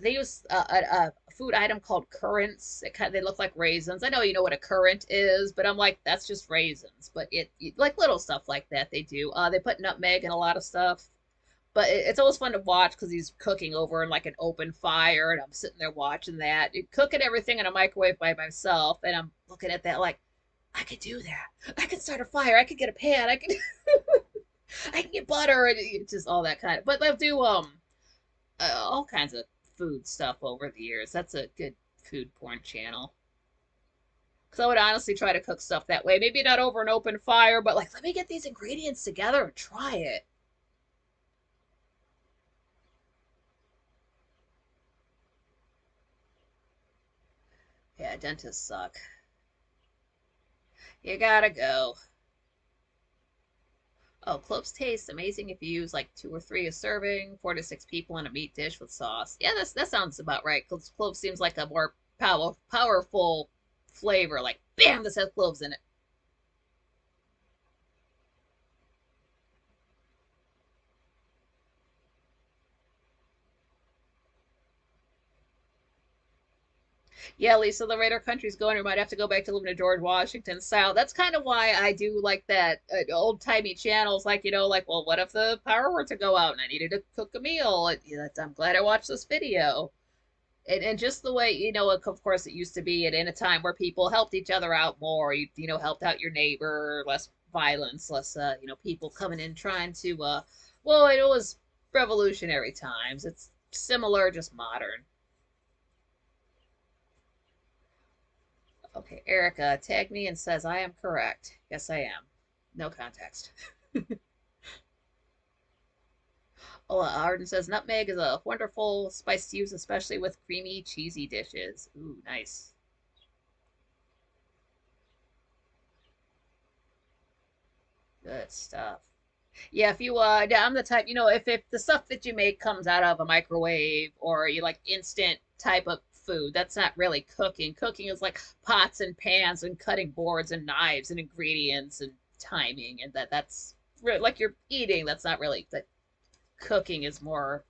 they use a food item called currants. They look like raisins. I know you know what a currant is, but I'm like, that's just raisins. But like little stuff like that they do. They put nutmeg in a lot of stuff. But it's always fun to watch because he's cooking over in like an open fire, and I'm sitting there watching that, cooking everything in a microwave by myself, and I'm looking at that like, I could do that. I could start a fire. I could get a pan. I could I can get butter and just all that kind of. But they'll do all kinds of food stuff over the years. That's a good food porn channel. Because I would honestly try to cook stuff that way. Maybe not over an open fire, but like, let me get these ingredients together and try it. Yeah, dentists suck. You gotta go. Oh, cloves taste amazing if you use like two or three a serving, 4 to 6 people in a meat dish with sauce. Yeah, that sounds about right. Because clove seems like a more powerful flavor. Like, bam, this has cloves in it. Yeah, Lisa, the Raider country's going. We might have to go back to living to George Washington style. That's kind of why I do like that old timey channels. Like, like, well, what if the power were to go out and I needed to cook a meal? I'm glad I watched this video. And just the way, of course, it used to be in a time where people helped each other out more. You helped out your neighbor, less violence, less, people coming in trying to, well, it was revolutionary times. It's similar, just modern. Okay, Erica tagged me and says I am correct. Yes, I am. No context. Oh, Arden says nutmeg is a wonderful spice to use, especially with creamy, cheesy dishes. Ooh, nice. Good stuff. Yeah, if you yeah, I'm the type, if the stuff that you make comes out of a microwave or you like instant type of food, that's not really cooking. Cooking is like pots and pans and cutting boards and knives and ingredients and timing, and that's like you're eating. That's not really that. Cooking is more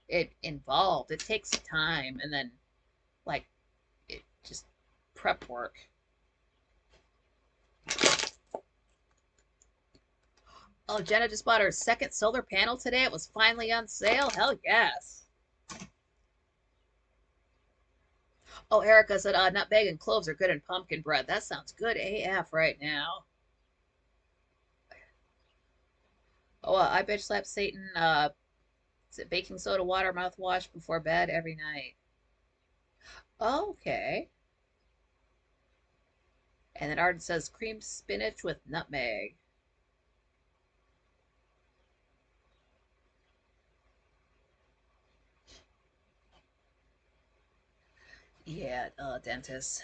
it involved. It takes time, and then like it just prep work. Oh, Jenna just bought her second solar panel today. It was finally on sale. Hell yes. Oh, Erica said nutmeg and cloves are good in pumpkin bread. That sounds good AF right now. Oh, I bitch slap Satan. Is it baking soda, water, mouthwash before bed every night? Okay. And then Arden says creamed spinach with nutmeg. Yeah, dentist.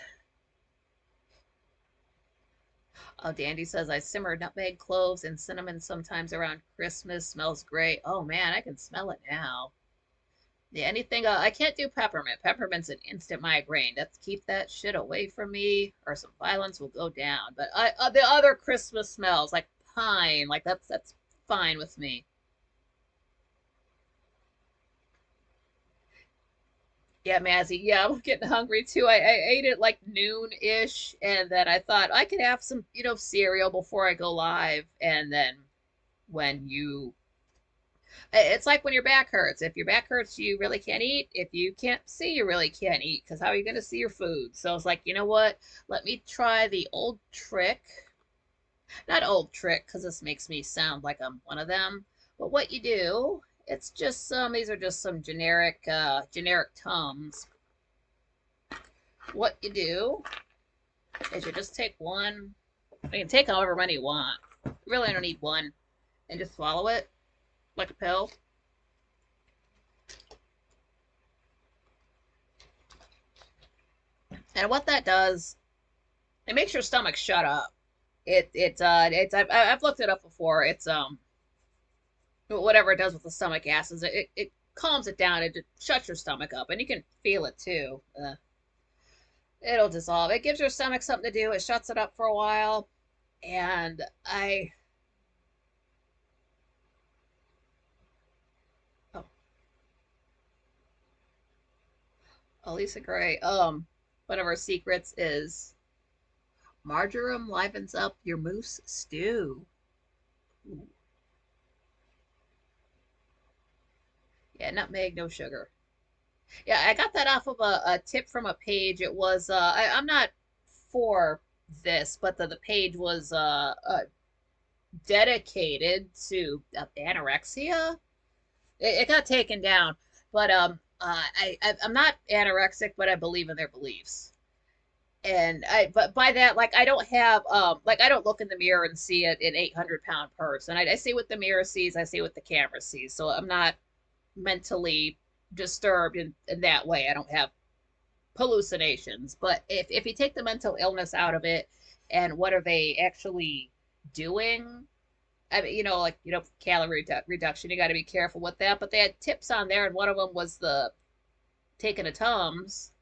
Oh, Dandy says I simmer nutmeg, cloves, and cinnamon sometimes around Christmas. Smells great. Oh man, I can smell it now. Yeah, anything. I can't do peppermint. Peppermint's an instant migraine. Let's keep that shit away from me, or some violence will go down. But the other Christmas smells like pine, like that's fine with me. Yeah, Mazzy. Yeah, I'm getting hungry too. I ate it like noon-ish, and then I thought I could have some, cereal before I go live. And then when you it's like when your back hurts. If your back hurts, you really can't eat. If you can't see, you really can't eat because how are you going to see your food? So it's like, you know what? Let me try the old trick. Not old trick because this makes me sound like I'm one of them. But what you do, it's just these are just some generic Tums. What you do is you just take one. You can take however many you want. You really don't need one. And just swallow it like a pill. And what that does, it makes your stomach shut up. It's I've looked it up before. It's whatever it does with the stomach acids, it calms it down. It shuts your stomach up, and you can feel it too. It'll dissolve. It gives your stomach something to do. It shuts it up for a while, and oh, Lisa Gray. One of her secrets is marjoram livens up your moose stew. Ooh. Yeah, nutmeg, no sugar. Yeah, I got that off of a tip from a page. It was I'm not for this, but the page was dedicated to anorexia. It got taken down, but I'm not anorexic, but I believe in their beliefs. And but by that, like, I don't have, like, I don't look in the mirror and see an 800-pound person. I see what the mirror sees, I see what the camera sees. So I'm not mentally disturbed in that way. I don't have hallucinations. But if you take the mental illness out of it, and what are they actually doing? I mean, like, calorie reduction, you got to be careful with that. But they had tips on there, and one of them was the taking a Tums.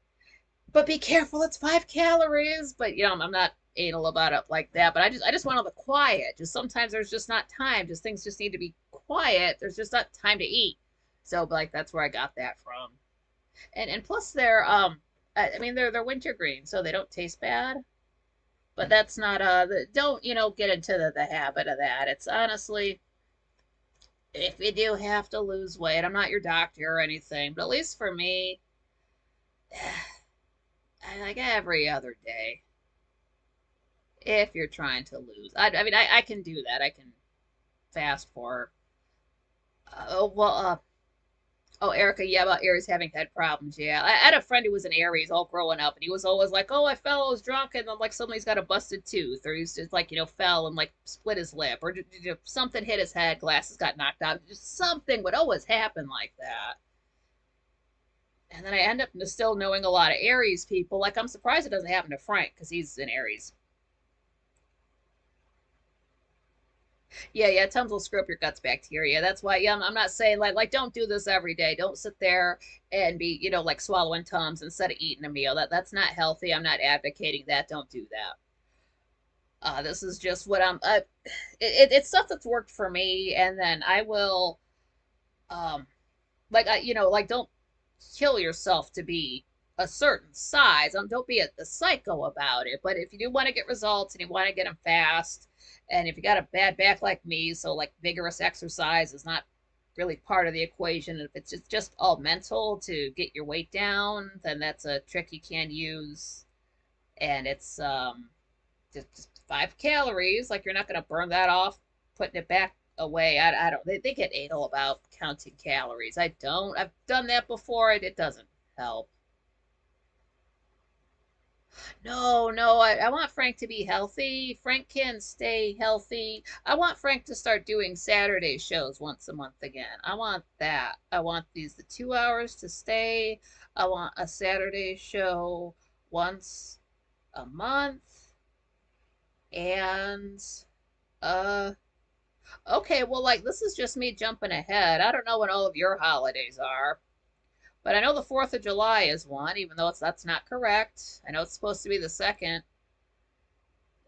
But be careful, it's 5 calories. But I'm not anal about it like that. But I just want all the quiet. Just sometimes there's just not time. Just things just need to be quiet. There's just not time to eat. So, like, that's where I got that from. And plus they're I mean they're wintergreen, so they don't taste bad. But that's not don't get into the habit of that. It's honestly, if you do have to lose weight, I'm not your doctor or anything, but at least for me, I like every other day. If you're trying to lose, I mean I can do that. I can fast for well oh, Erica, yeah, about Aries having head problems. Yeah, I had a friend who was an Aries all growing up, and he was always like, "Oh, I fell, I was drunk, and then like suddenly he's got a busted tooth, or he's just like fell and like split his lip, or something hit his head, glasses got knocked out. Just something would always happen like that." And then I end up still knowing a lot of Aries people. Like, I'm surprised it doesn't happen to Frank because he's an Aries. Yeah, yeah, Tums will screw up your guts bacteria. That's why, yeah, I'm not saying like don't do this every day. Don't sit there and be, like swallowing Tums instead of eating a meal. That's not healthy. I'm not advocating that. Don't do that. This is just what it's stuff that's worked for me, and then I will, um, like don't kill yourself to be a certain size. Don't be a psycho about it. But if you do want to get results and you want to get them fast, and if you got a bad back like me, so like vigorous exercise is not really part of the equation. If it's just all mental to get your weight down, then that's a trick you can use. And it's just 5 calories. Like you're not going to burn that off putting it back away. I don't. They get anal about counting calories. I don't. I've done that before. It doesn't help. No, no. I want Frank to be healthy. Frank can stay healthy. I want Frank to start doing Saturday shows once a month again. I want that. I want the 2 hours to stay. I want a Saturday show once a month. And uh okay, well, like, this is just me jumping ahead. I don't know when all of your holidays are, but I know the 4th of July is one, even though that's not correct. I know it's supposed to be the second.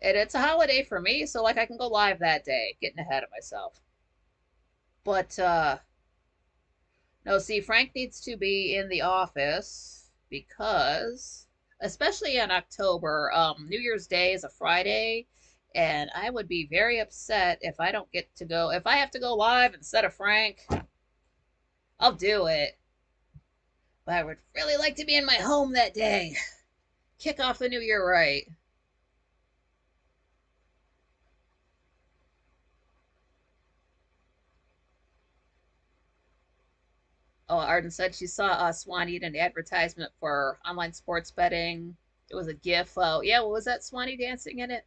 And it's a holiday for me, so like I can go live that day, getting ahead of myself. But no, see, Frank needs to be in the office because especially in October, New Year's Day is a Friday, and I would be very upset if I don't get to go. If I have to go live instead of Frank, I'll do it. But I would really like to be in my home that day. Kick off the new year right. Oh, Arden said she saw Swanee in an advertisement for online sports betting. It was a GIF. Oh, yeah, what was that? Swanee dancing in it?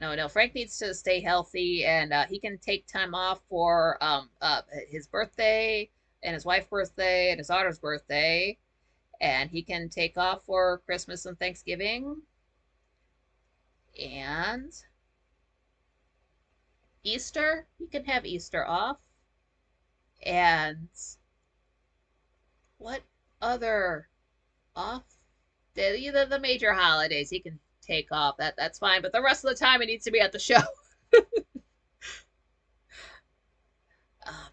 No, no. Frank needs to stay healthy, and he can take time off for his birthday, and his wife's birthday, and his daughter's birthday, and he can take off for Christmas and Thanksgiving, and Easter. He can have Easter off, and what other off? The major holidays he can take off. That's fine, but the rest of the time he needs to be at the show. Um,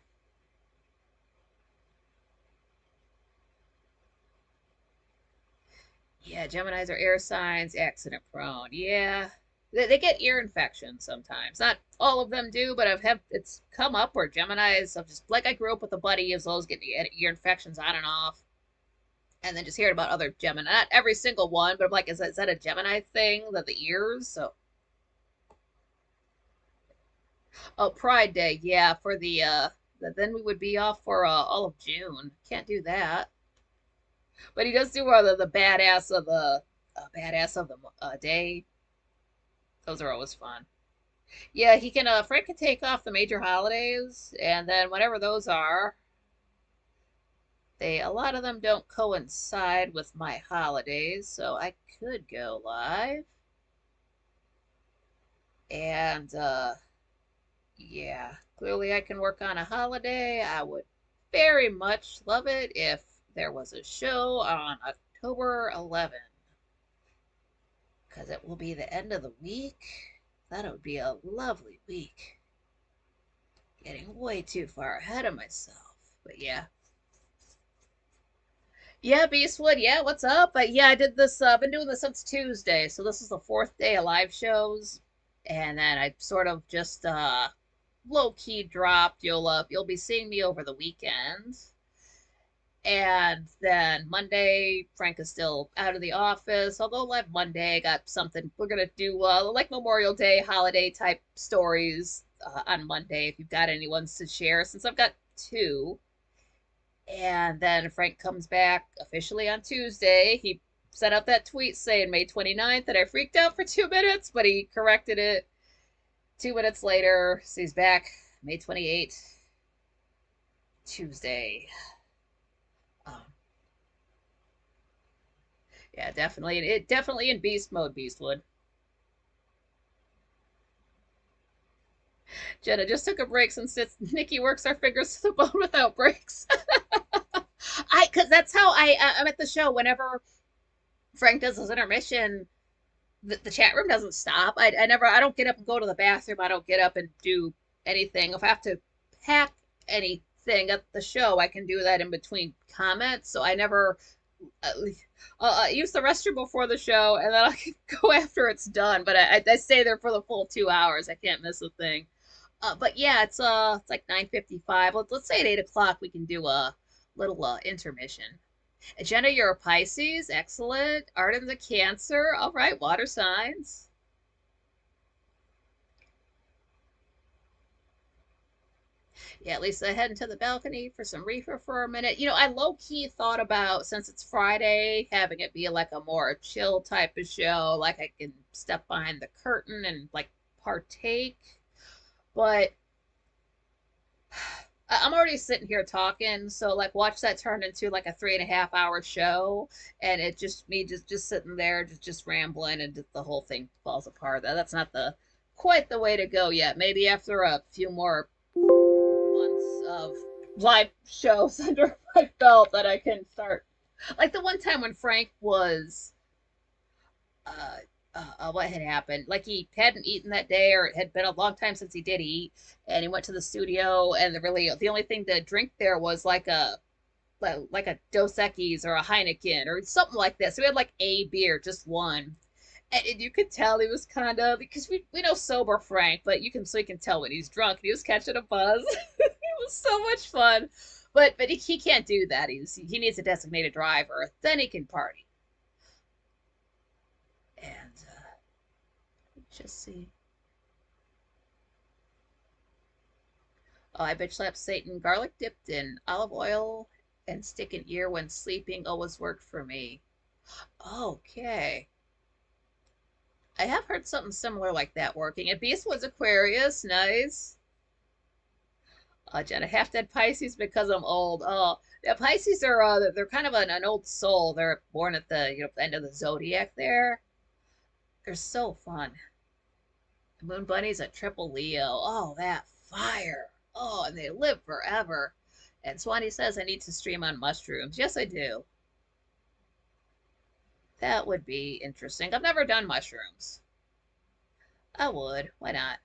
Yeah, Geminis are air signs, accident prone. Yeah. They get ear infections sometimes. Not all of them do, but it's come up where Geminis have just like I grew up with a buddy as well as getting ear infections on and off. And then just hearing about other Gemini. Not every single one, but I'm like, is that a Gemini thing? That the ears? So oh, Pride Day, yeah, for then we would be off for all of June. Can't do that. But he does do the badass of the day. Those are always fun. Yeah, he can. Frank can take off the major holidays, and then whatever those are, a lot of them don't coincide with my holidays, so I could go live. And yeah, clearly I can work on a holiday. I would very much love it if there was a show on October 11th, because it will be the end of the week. That would be a lovely week. Getting way too far ahead of myself. But yeah. Yeah, Beastwood. Yeah, what's up? But yeah, I did this. Been doing this since Tuesday, so this is the fourth day of live shows, and then I sort of just low key dropped. You'll be seeing me over the weekend, and then Monday Frank is still out of the office. I'll go live Monday. I got something we're gonna do like Memorial Day holiday type stories on Monday. If you've got any ones to share, since I've got two. And then Frank comes back officially on Tuesday. He sent out that tweet saying May 29th, and I freaked out for 2 minutes, but he corrected it 2 minutes later. So he's back May 28th, Tuesday. Um, yeah, definitely. It definitely in beast mode, Beastwood. Jenna just took a break since Nikki works our fingers to the bone without breaks. Cause that's how I'm at the show. Whenever Frank does his intermission, the chat room doesn't stop. I don't get up and go to the bathroom. I don't get up and do anything. If I have to pack anything at the show, I can do that in between comments. So I never uh, use the restroom before the show, and then I can go after it's done. But I stay there for the full 2 hours. I can't miss a thing. But yeah, it's like 9:55. Let's say at 8 o'clock we can do a little intermission. Jenna, you're a Pisces. Excellent. Arden's a Cancer. All right, water signs. Yeah, Lisa, heading to the balcony for some reefer for a minute. I low key thought about, since it's Friday, having it be like a more chill type of show, like I can step behind the curtain and like partake. But I'm already sitting here talking, so like watch that turn into like a 3.5 hour show, and it just me just sitting there just rambling, and just the whole thing falls apart. That's not the quite the way to go yet. Maybe after a few more months of live shows under my belt that I can start. Like the one time when Frank was uh, what had happened. Like he hadn't eaten that day, or it had been a long time since he did eat, and he went to the studio, and the only thing to drink there was like a Dos Equis or a Heineken or something like that. So we had like a beer, just one. And you could tell he was kind of, because we know sober Frank, but you can tell when he's drunk. He was catching a buzz. It was so much fun, but he can't do that. He needs a designated driver. Then he can party. And just see. Oh, I bitch slap Satan. Garlic dipped in olive oil and stick in ear when sleeping always worked for me. Okay. I have heard something similar like that working. And Beastwood's Aquarius, nice. Jenna, half dead Pisces because I'm old. Oh, yeah, Pisces are they're kind of an old soul. They're born at the end of the zodiac there. They're so fun. Moon Bunny's a triple Leo. Oh, that fire. Oh, and they live forever. And Swanee says I need to stream on mushrooms. Yes, I do. That would be interesting. I've never done mushrooms. I would. Why not?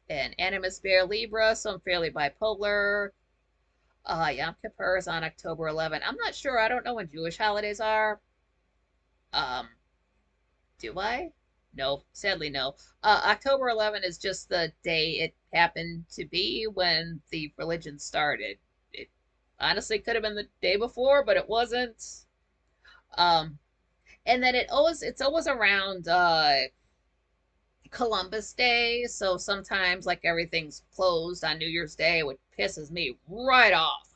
And Animus Bear Libra, so I'm fairly bipolar. Yom Kippur is on October 11th. I'm not sure. I don't know when Jewish holidays are. Um, do I? No, sadly no. October 11th is just the day it happened to be when the religion started. It honestly could have been the day before, but it wasn't. Um, and then it's always around Columbus Day, so sometimes like everything's closed on New Year's Day, which pisses me right off.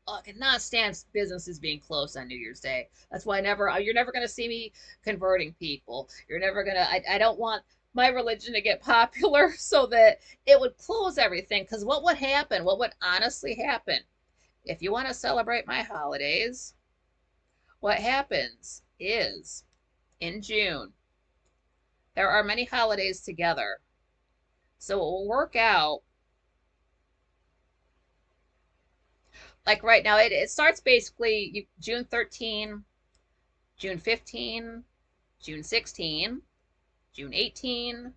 I cannot stand businesses being closed on New Year's Day. That's why you're never gonna see me converting people. You're never gonna. I don't want my religion to get popular so that it would close everything. Because what would happen? What would honestly happen if you want to celebrate my holidays? What happens is in June there are many holidays together. So it will work out like right now, it starts basically June 13, June 15, June 16, June 18,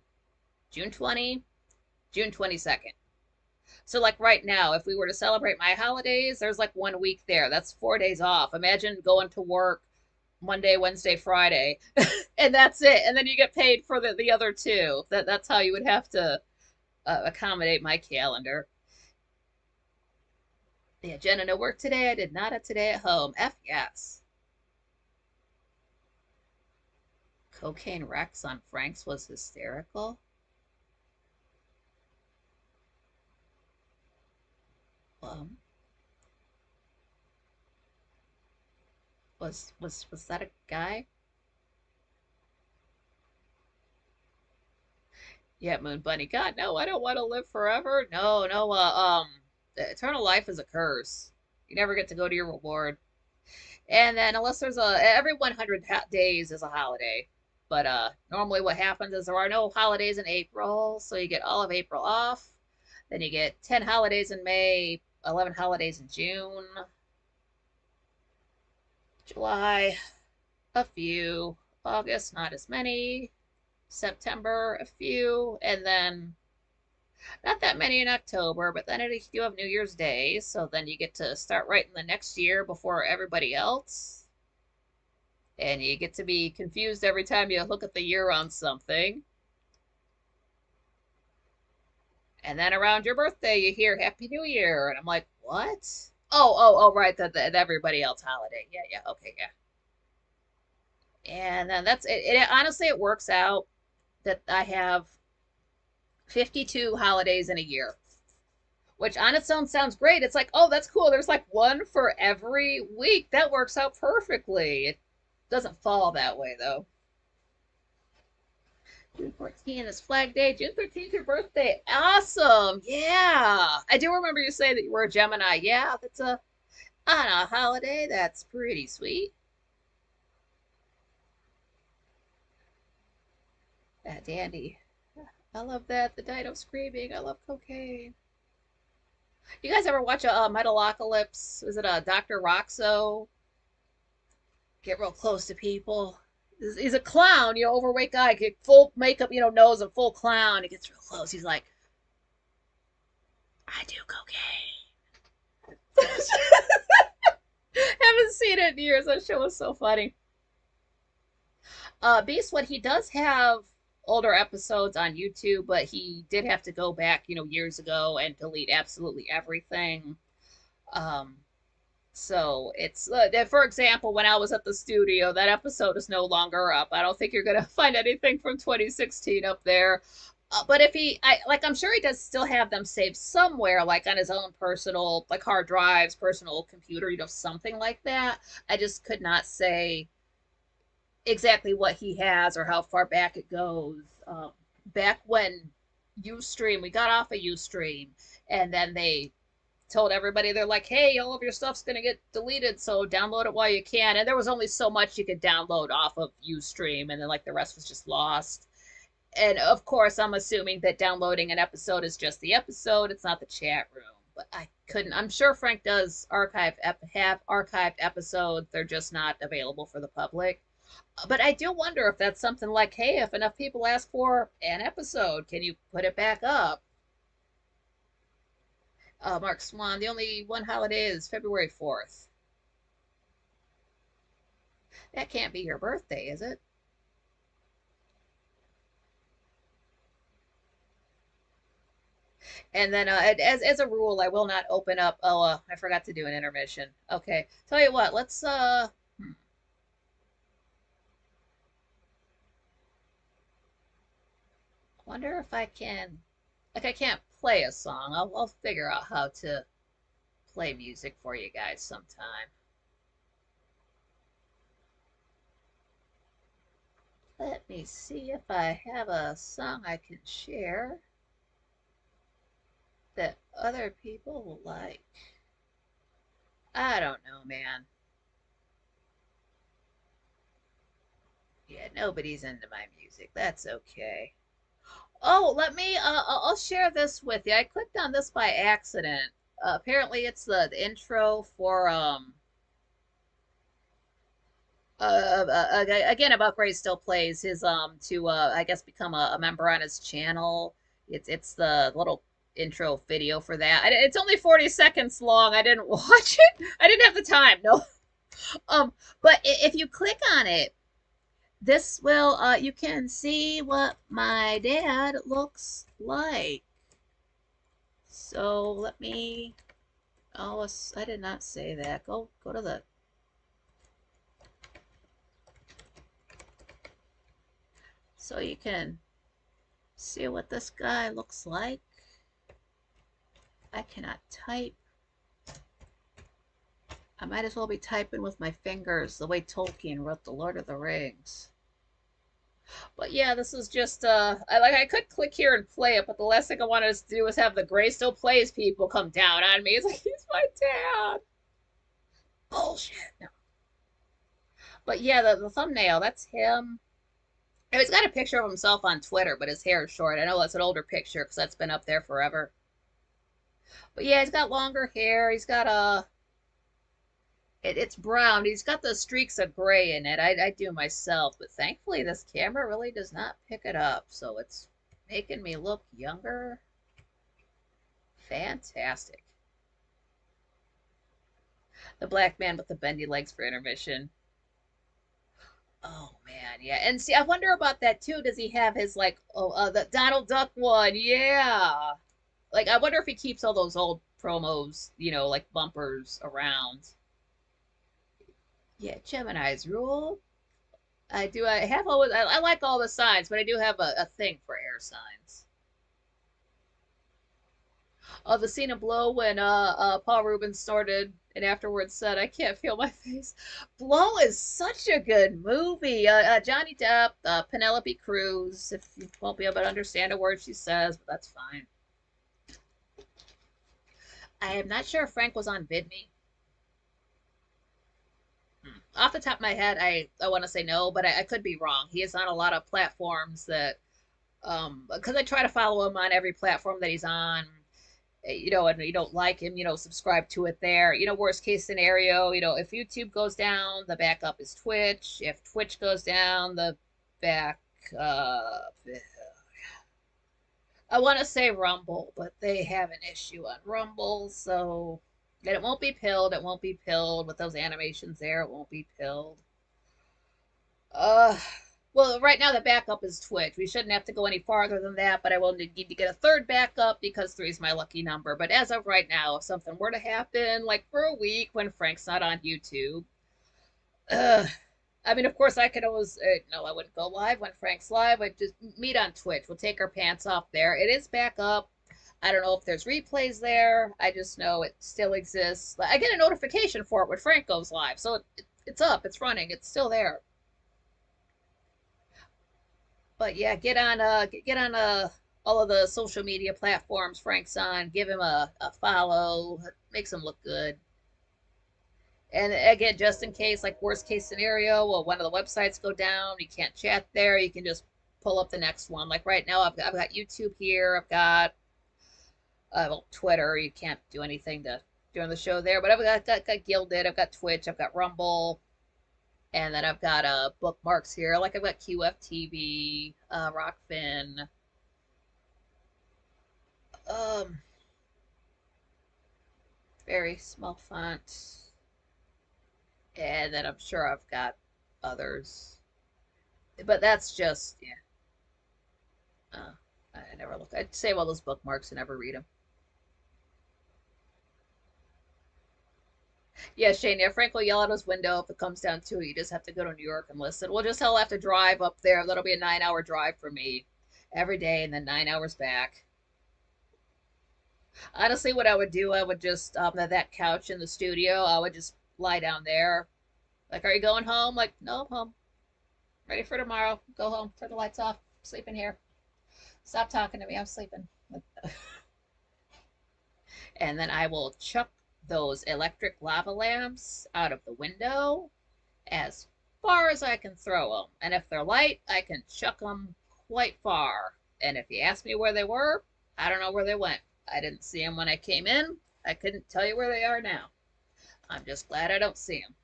June 20, June 22nd. So like right now, if we were to celebrate my holidays, there's like 1 week there. That's 4 days off. Imagine going to work Monday, Wednesday, Friday, and that's it. And then you get paid for the other two. That's how you would have to accommodate my calendar. Yeah, Jenna, no work today. I did not have today at home. F yes. Cocaine Rex on Frank's was hysterical. Um, was that a guy? Yeah, Moon Bunny. God, no, I don't want to live forever. No, no. Eternal life is a curse. You never get to go to your reward. And then unless there's every 100 days is a holiday. But normally what happens is there are no holidays in April, so you get all of April off. Then you get 10 holidays in May, 11 holidays in June, July, a few, August, not as many, September, a few, and then not that many in October, but then you have New Year's Day, so then you get to start writing the next year before everybody else. And you get to be confused every time you look at the year on something. And then around your birthday, you hear Happy New Year, and I'm like, what? Right, the everybody else holiday. Yeah, yeah, okay, yeah. And then that's it. Honestly, it works out that I have 52 holidays in a year, which on its own sounds great. It's like, oh, that's cool. There's like one for every week. That works out perfectly. It doesn't fall that way, though. June 14th is Flag Day. June 13th, your birthday. Awesome. Yeah. I do remember you saying that you were a Gemini. Yeah, that's on a holiday. That's pretty sweet. That dandy. I love that. The Dino screaming. I love cocaine. You guys ever watch a Metalocalypse? Was it a Dr. Roxo? Get real close to people. He's a clown, overweight guy, get full makeup, nose and full clown. He gets real close. He's like, I do cocaine. Haven't seen it in years. That show was so funny. Beast, what he does have older episodes on YouTube, but he did have to go back, years ago and delete absolutely everything. Um, so it's, for example, when I was at the studio, that episode is no longer up. I don't think you're gonna find anything from 2016 up there. But if I'm sure he does still have them saved somewhere, like on his own personal, like hard drives, personal computer, something like that. I just could not say exactly what he has or how far back it goes. Back when Ustream, we got off of Ustream, and then they told everybody, they're like, hey, all of your stuff's going to get deleted, so download it while you can. And there was only so much you could download off of Ustream, and then like the rest was just lost. And of course, I'm assuming that downloading an episode is just the episode, it's not the chat room. But I couldn't. I'm sure Frank does have archived episodes. They're just not available for the public. But I do wonder if that's something like, hey, if enough people ask for an episode, can you put it back up? Mark Swan, the only one holiday is February 4th. That can't be your birthday, is it? And then, as a rule, I will not open up. Oh, I forgot to do an intermission. Okay, tell you what, let's wonder if I can. Like, I can't play a song. I'll figure out how to play music for you guys sometime. Let me see if I have a song I can share that other people will like. I don't know, man. Yeah, nobody's into my music. That's okay. Oh, let me, I'll share this with you. I clicked on this by accident. Apparently it's the intro for, again, about Gray still plays his, to, I guess become a member on his channel. It's the little intro video for that. It's only 40 seconds long. I didn't watch it. I didn't have the time, no. But if you click on it, this will, you can see what my dad looks like. So let me, oh, I did not say that. Go to the, so you can see what this guy looks like. I cannot type. I might as well be typing with my fingers the way Tolkien wrote The Lord of the Rings. But yeah, this is just I could click here and play it, but the last thing I wanted to do was have the Gray Still Plays people come down on me. It's like, he's my dad. Bullshit. No. But yeah, the thumbnail, that's him. And he's got a picture of himself on Twitter, but his hair is short. I know that's an older picture because that's been up there forever. But yeah, he's got longer hair. He's got it's brown. He's got the streaks of gray in it. I do myself, but thankfully this camera really does not pick it up, so it's making me look younger. Fantastic. The black man with the bendy legs for intermission. Oh man, yeah. And see, I wonder about that too. Does he have his like the Donald Duck one? Yeah. Like I wonder if he keeps all those old promos, like bumpers around. Yeah, Gemini's rule. I do. I have always. I like all the signs, but I do have a thing for air signs. Oh, the scene of Blow when Paul Rubens snorted and afterwards said, "I can't feel my face." Blow is such a good movie. Johnny Depp, Penelope Cruz. If you won't be able to understand a word she says, but that's fine. I am not sure if Frank was on VidMe. Off the top of my head, I want to say no, but I could be wrong. He is on a lot of platforms that because I try to follow him on every platform that he's on. And you don't like him, subscribe to it there. Worst case scenario, if YouTube goes down, the backup is Twitch. If Twitch goes down, the back I want to say Rumble, but they have an issue on Rumble, so and it won't be pilled. It won't be pilled with those animations there. It won't be pilled. Uh, well, right now the backup is Twitch. We shouldn't have to go any farther than that, but I will need to get a third backup because three is my lucky number. But as of right now, if something were to happen, like for a week when Frank's not on YouTube, uh, I mean, of course, I could always, no, I wouldn't go live when Frank's live. I'd just meet on Twitch. We'll take our pants off there. It is back up. I don't know if there's replays there. I just know it still exists. I get a notification for it when Frank goes live, so it's up, it's running, it's still there. But yeah, get on all of the social media platforms Frank's on. Give him a follow. It makes him look good. And again, just in case, like worst case scenario, well, one of the websites go down, you can't chat there. You can just pull up the next one. Like right now, I've got YouTube here. I've got well, Twitter. You can't do anything to during the show there, but I've got Gilded. I've got Twitch. I've got Rumble. And then I've got bookmarks here. Like I've got QFTV, Rockfin, um, very small font. And then I'm sure I've got others. But that's just, yeah. I never look. I'd save all those bookmarks and never read them. Yeah, Shane, yeah, Frank will yell out his window if it comes down to it. You just have to go to New York and listen. We'll just hell have to drive up there. That'll be a 9 hour drive for me every day and then 9 hours back. Honestly, what I would do, I would just that couch in the studio, I would just lie down there. Like, are you going home? Like, no, I'm home. Ready for tomorrow. Go home. Turn the lights off. Sleep in here. Stop talking to me. I'm sleeping. And then I will chuck those electric lava lamps out of the window as far as I can throw them. And if they're light, I can chuck them quite far. And if you ask me where they were, I don't know where they went. I didn't see them when I came in. I couldn't tell you where they are now. I'm just glad I don't see them.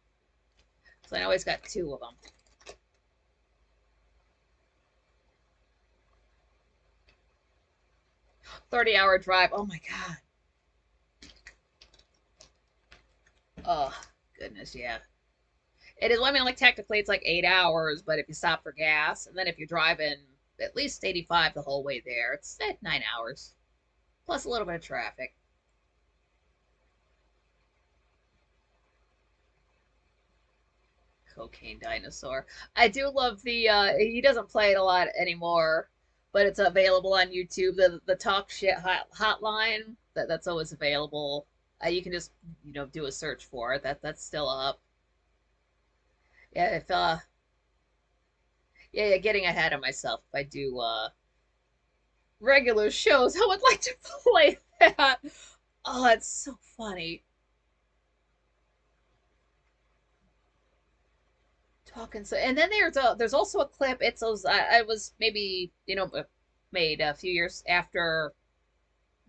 So I always got two of them. 30-hour drive. Oh my God. Oh, goodness, yeah. It is, well, I mean, like, technically it's like 8 hours, but if you stop for gas, and then if you're driving at least 85 the whole way there, it's 9 hours. Plus a little bit of traffic. Cocaine Dinosaur. I do love he doesn't play it a lot anymore, but it's available on YouTube. The talk shit hotline, that's always available. You can just, do a search for it. That's still up. Yeah, if yeah, getting ahead of myself. If I do regular shows, I would like to play that. Oh, it's so funny. Talking so, and then there's also a clip. It's those I was maybe made a few years after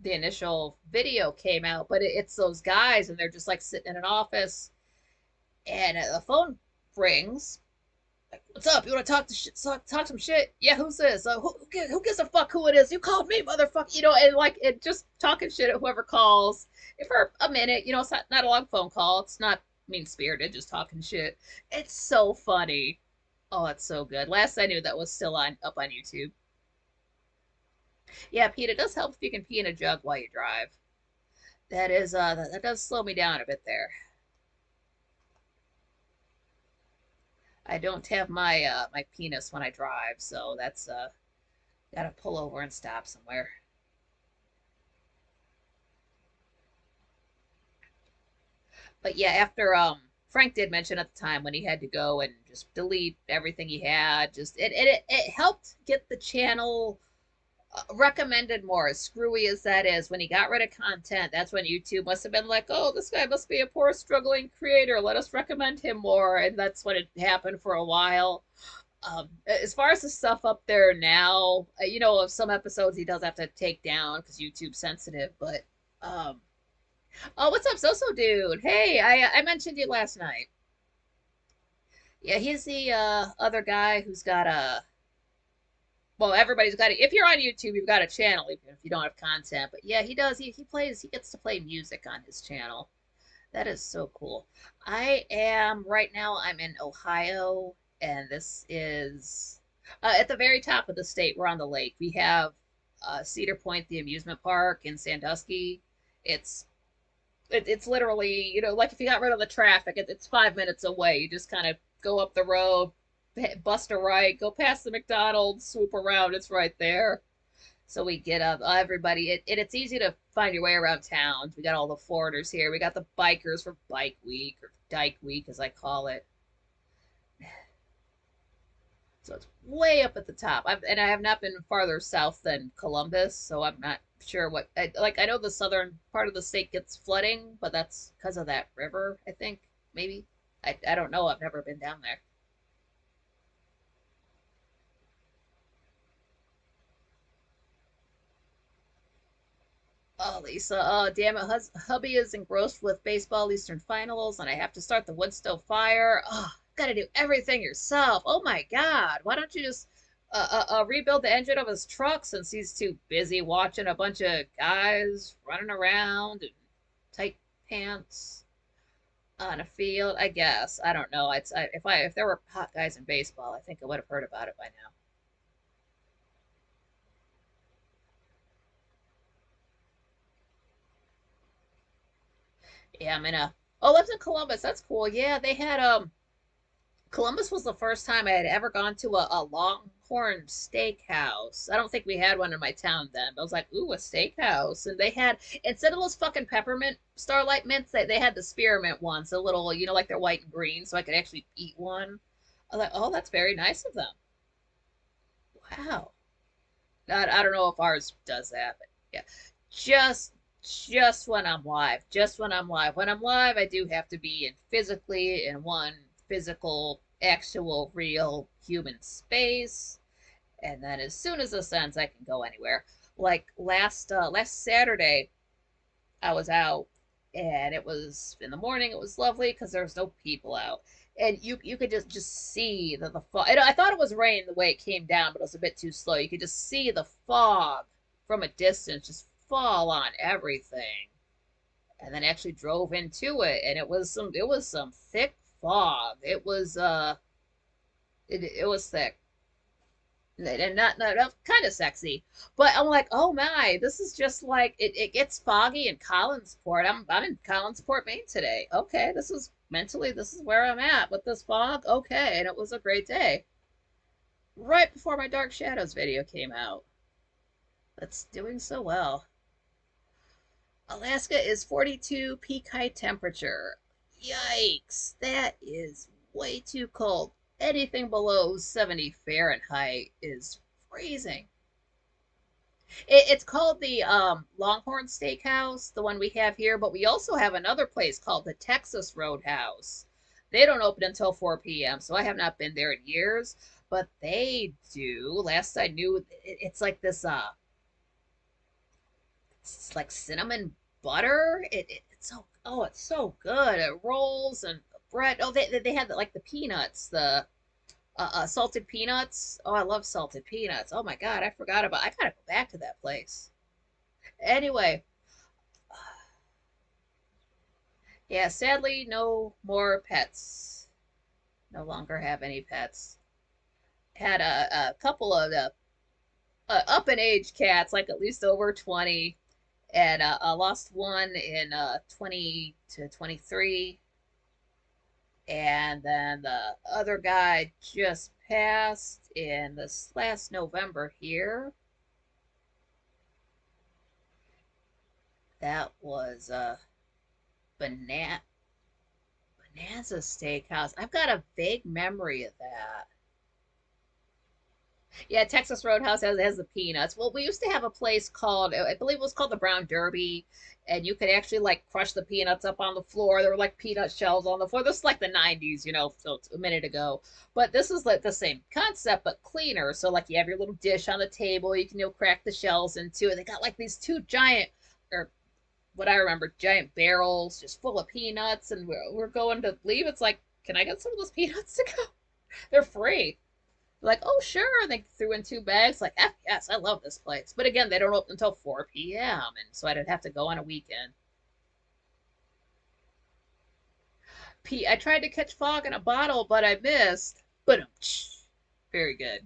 the initial video came out, but it's those guys, and they're just like sitting in an office, and the phone rings. Like, what's up? You want to talk to shit? Talk some shit? Yeah, who's this? Who gives a fuck who it is? You called me, motherfucker. And like it just talking shit at whoever calls for a minute. It's not a long phone call. It's not mean spirited, just talking shit. It's so funny. Oh, it's so good. Last I knew, that was still on up on YouTube. Yeah, Pete, it does help if you can pee in a jug while you drive. That does slow me down a bit there. I don't have my penis when I drive, so that's gotta pull over and stop somewhere. But yeah, after Frank did mention at the time when he had to go and just delete everything he had, just it helped get the channel recommended more, as screwy as that is. When he got rid of content, that's when YouTube must have been like, oh, this guy must be a poor struggling creator, let us recommend him more. And that's what had happened for a while. As far as the stuff up there now, some episodes he does have to take down because YouTube's sensitive. But oh, what's up, Soso dude? Hey, I mentioned you last night. Yeah, he's the other guy who's got a, well, everybody's got it. If you're on YouTube, you've got a channel, even if you don't have content. But yeah, he does. He gets to play music on his channel. That is so cool. Right now, I'm in Ohio, and this is at the very top of the state. We're on the lake. We have Cedar Point, the amusement park in Sandusky. It's it's literally, like if you got rid of the traffic, it's 5 minutes away. You just kind of go up the road, bust a right, go past the McDonald's, swoop around. It's right there. So we get everybody. It's easy to find your way around town. We got all the foreigners here. We got the bikers for Bike Week, or Dyke Week, as I call it. So it's way up at the top. And I have not been farther south than Columbus, so I'm not sure I know the southern part of the state gets flooding, but that's because of that river, I think, maybe. I don't know. I've never been down there. Oh, Lisa. Oh, damn it. Hubby is engrossed with baseball Eastern Finals, and I have to start the wood stove fire. Oh, gotta do everything yourself. Oh my God. Why don't you just rebuild the engine of his truck, since he's too busy watching a bunch of guys running around in tight pants on a field? I guess. I don't know. If there were hot guys in baseball, I think I would have heard about it by now. Yeah, I'm in a. Oh, lives in Columbus. That's cool. Yeah, they had Columbus was the first time I had ever gone to a Longhorn steakhouse. I don't think we had one in my town then, but I was like, ooh, a steakhouse. And they had, instead of those fucking peppermint Starlight Mints, they had the spearmint ones, a little, like they're white and green, so I could actually eat one. I was like, oh, that's very nice of them. Wow. I don't know if ours does that, but yeah. Just just when I'm live. Just when I'm live. When I'm live, I do have to be physically in one physical, actual, real human space. And then as soon as this ends, I can go anywhere. Like last Saturday, I was out, and it was in the morning. It was lovely because there was no people out, and you could just see the fog. I thought it was rain the way it came down, but it was a bit too slow. You could just see the fog from a distance just fall on everything, and then actually drove into it, and it was some thick fog. It was thick, and not kind of sexy. But I'm like, oh my, this is just like it gets foggy in Collinsport. I'm in Collinsport, Maine today. Okay, this is where I'm at with this fog. Okay, and it was a great day. Right before my Dark Shadows video came out. That's doing so well. Alaska is 42 peak high temperature. Yikes, that is way too cold. Anything below 70 Fahrenheit is freezing. It's called the Longhorn Steakhouse, the one we have here, but we also have another place called the Texas Roadhouse. They don't open until 4 p.m., so I have not been there in years, but they do. Last I knew, it's like this it's like cinnamon butter. It's so, oh, it's so good. It rolls and bread. Oh, they had like the peanuts, the salted peanuts. Oh, I love salted peanuts. Oh my God, I forgot about. I gotta go back to that place. Anyway, yeah, sadly, no more pets. No longer have any pets. Had a couple of up in age cats, like at least over 20, and I lost one in 20 to 23, and then the other guy just passed in this last November here. That was Bonanza Steakhouse. I've got a vague memory of that. Yeah, Texas Roadhouse has the peanuts. Well, we used to have a place called, I believe it was called the Brown Derby, and you could actually like crush the peanuts up on the floor. There were like peanut shells on the floor. This is like the 90s, so it's a minute ago. But this is like the same concept, but cleaner. So like you have your little dish on the table, you can crack the shells into it. They got like these two giant, or what I remember, giant barrels just full of peanuts, and we're going to leave. It's like, can I get some of those peanuts to go? They're free. Like, oh sure, they threw in two bags. Like, F yes, I love this place. But again, they don't open until 4 p.m. and so I'd have to go on a weekend. I tried to catch fog in a bottle, but I missed. But very good.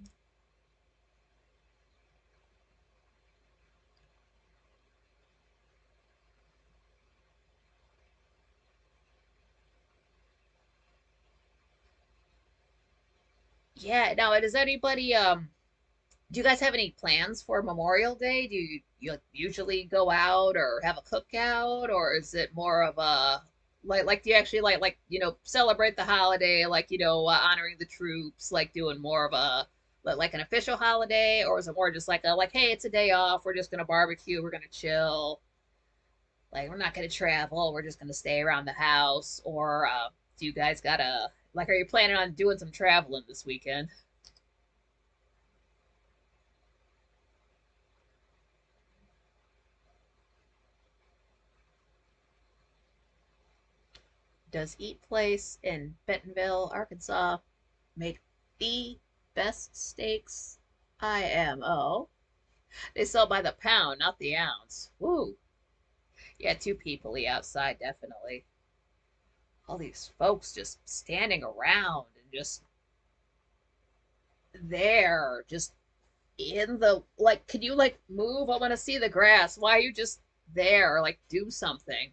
Yeah. Now, does anybody do you guys have any plans for Memorial Day? Do you usually go out or have a cookout, or is it more of a like do you actually celebrate the holiday, like honoring the troops, like doing more of a like an official holiday, or is it more just like a like hey, it's a day off, we're just gonna barbecue, we're gonna chill, like we're not gonna travel, we're just gonna stay around the house, or do you guys gotta like are you planning on doing some traveling this weekend? Does Eat Place in Bentonville, Arkansas make the best steaks? IMO. They sell by the pound, not the ounce. Woo. Yeah, two peoply outside, definitely. All these folks just standing around and just there, just in the like, can you like move? I want to see the grass. Why are you just there? Like, do something.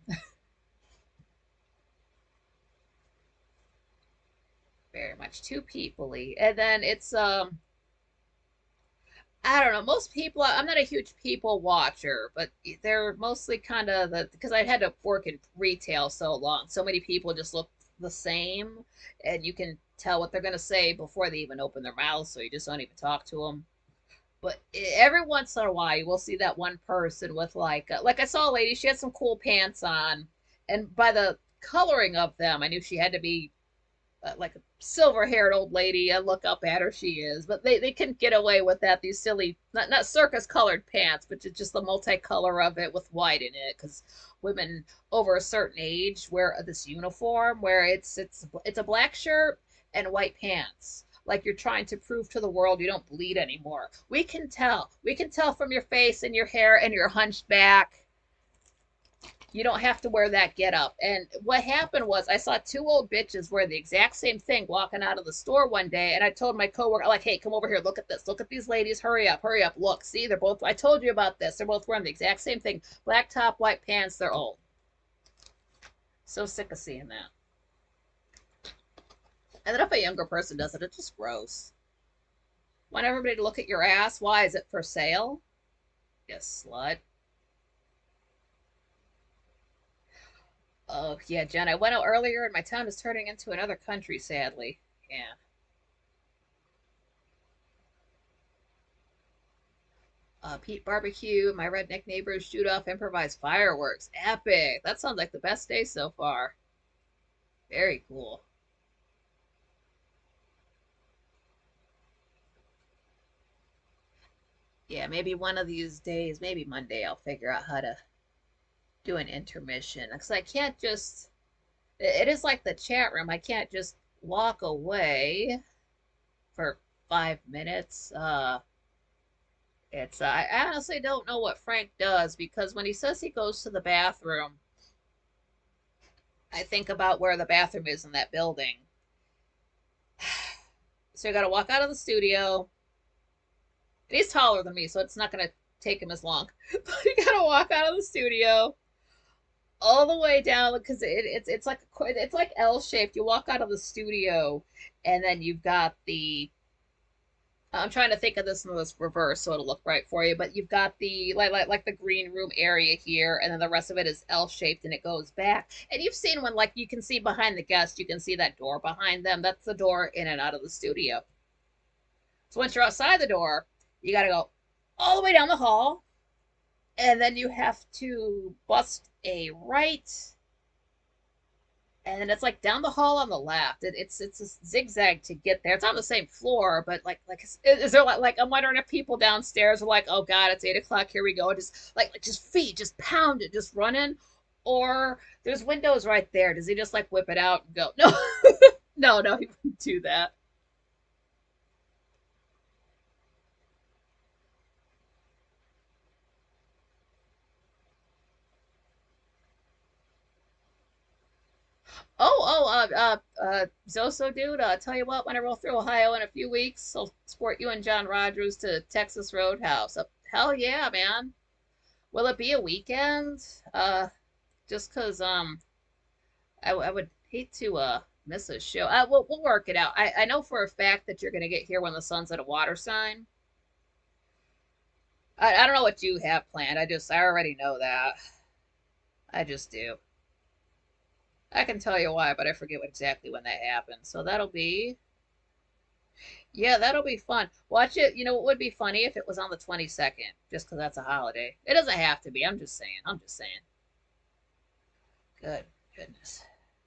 Very much two peoply. And then it's I don't know. Most people, I'm not a huge people watcher, but they're mostly kind of the because I had to work in retail so long. So many people just look the same, and you can tell what they're going to say before they even open their mouths, so you just don't even talk to them. But every once in a while, you will see that one person with like I saw a lady, she had some cool pants on, and by the coloring of them, I knew she had to be like a silver haired old lady. I look up at her, she is. But they can get away with that. These silly, not circus colored pants, but just the multicolor of it with white in it. Because women over a certain age wear this uniform where it's a black shirt and white pants. Like you're trying to prove to the world you don't bleed anymore. We can tell. We can tell from your face and your hair and your hunched back. You don't have to wear that get up. And what happened was I saw two old bitches wear the exact same thing walking out of the store one day. And I told my coworker, like, hey, come over here, look at this. Look at these ladies. Hurry up. Look, see, they're both, I told you about this. They're both wearing the exact same thing. Black top, white pants. They're old. So sick of seeing that. And then if a younger person does it, it's just gross. Want everybody to look at your ass? Why? Is it for sale? Yes, slut. Oh, yeah, Jen, I went out earlier and my town is turning into another country, sadly. Yeah. Pete Barbecue, my redneck neighbors shoot off improvised fireworks. Epic. That sounds like the best day so far. Very cool. Yeah, maybe one of these days, maybe Monday, I'll figure out how to do an intermission. Because I can't just, it is like the chat room. I can't just walk away for 5 minutes. I honestly don't know what Frank does because when he says he goes to the bathroom, I think about where the bathroom is in that building. So you got to walk out of the studio. And he's taller than me, so it's not going to take him as long. But you got to walk out of the studio all the way down because it's like L shaped. You walk out of the studio, and then you've got the. I'm trying to think of this in this reverse so it'll look right for you, but you've got the like the green room area here, and then the rest of it is L shaped and it goes back. And you've seen when like you can see behind the guest, you can see that door behind them. That's the door in and out of the studio. So once you're outside the door, you got to go all the way down the hall, and then you have to bust a right, and then it's like down the hall on the left. It's a zigzag to get there. It's on the same floor, but is there like I'm wondering if people downstairs are like, oh God, it's 8 o'clock, here we go, just just feet, just pound it, just running, or there's windows right there. Does he just like whip it out and go? No, no, he wouldn't do that. Zoso dude, tell you what, when I roll through Ohio in a few weeks, I'll sport you and John Rogers to Texas Roadhouse. Hell yeah, man. Will it be a weekend? Just 'cause I would hate to miss a show. We'll work it out. I know for a fact that you're gonna get here when the sun's at a water sign. I don't know what you have planned. I already know that. I just do. I can tell you why, but I forget exactly when that happened. So that'll be, yeah, that'll be fun. Watch it. You know, it would be funny if it was on the 22nd, just because that's a holiday. It doesn't have to be. I'm just saying. I'm just saying. Good goodness.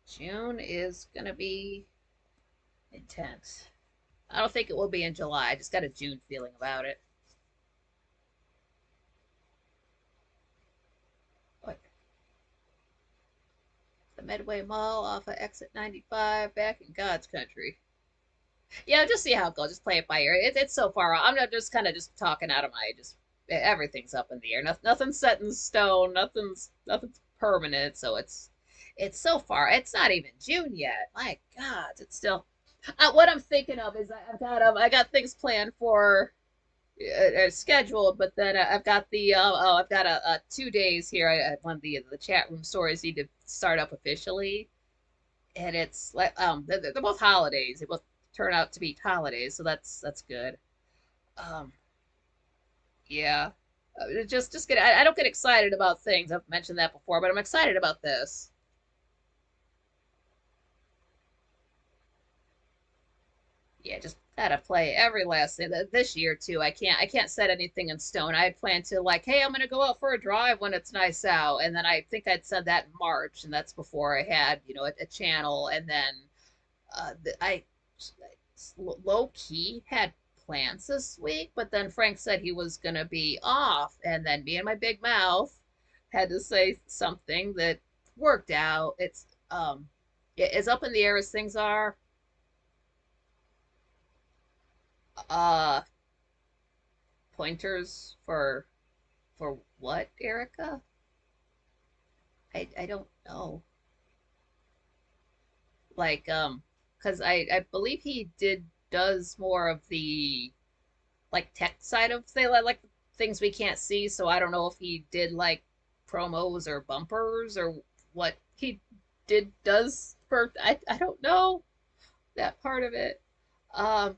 June is going to be intense. I don't think it will be in July. I just got a June feeling about it. What? The Medway Mall off of exit 95 back in God's country. Yeah, just see how it goes. Just play it by ear. It's so far off. I'm not just kind of just talking out of my just everything's up in the air. Nothing's set in stone. Nothing's permanent. So it's so far. It's not even June yet. My God, it's still. What I'm thinking of is I got things planned for scheduled, but then I've got I've got a 2 days here. One of the chat room stories need to start up officially, and it's like they're both holidays. They both turn out to be holidays, so that's good. Um, yeah, just get. I don't get excited about things. I've mentioned that before, but I'm excited about this. Yeah, just gotta play every last thing. This year too. I can't set anything in stone. I had planned to like, hey, I'm gonna go out for a drive when it's nice out, and then I think I'd said that in March, and that's before I had a channel, and then I low key had plans this week, but then Frank said he was gonna be off, and then me and my big mouth had to say something that worked out. As up in the air as things are. Uh, Pointers for what, Erica? I don't know. Like because I believe he does more of the like tech side of things, like things we can't see. So I don't know if he did like promos or bumpers or what he does for. I don't know that part of it. Um,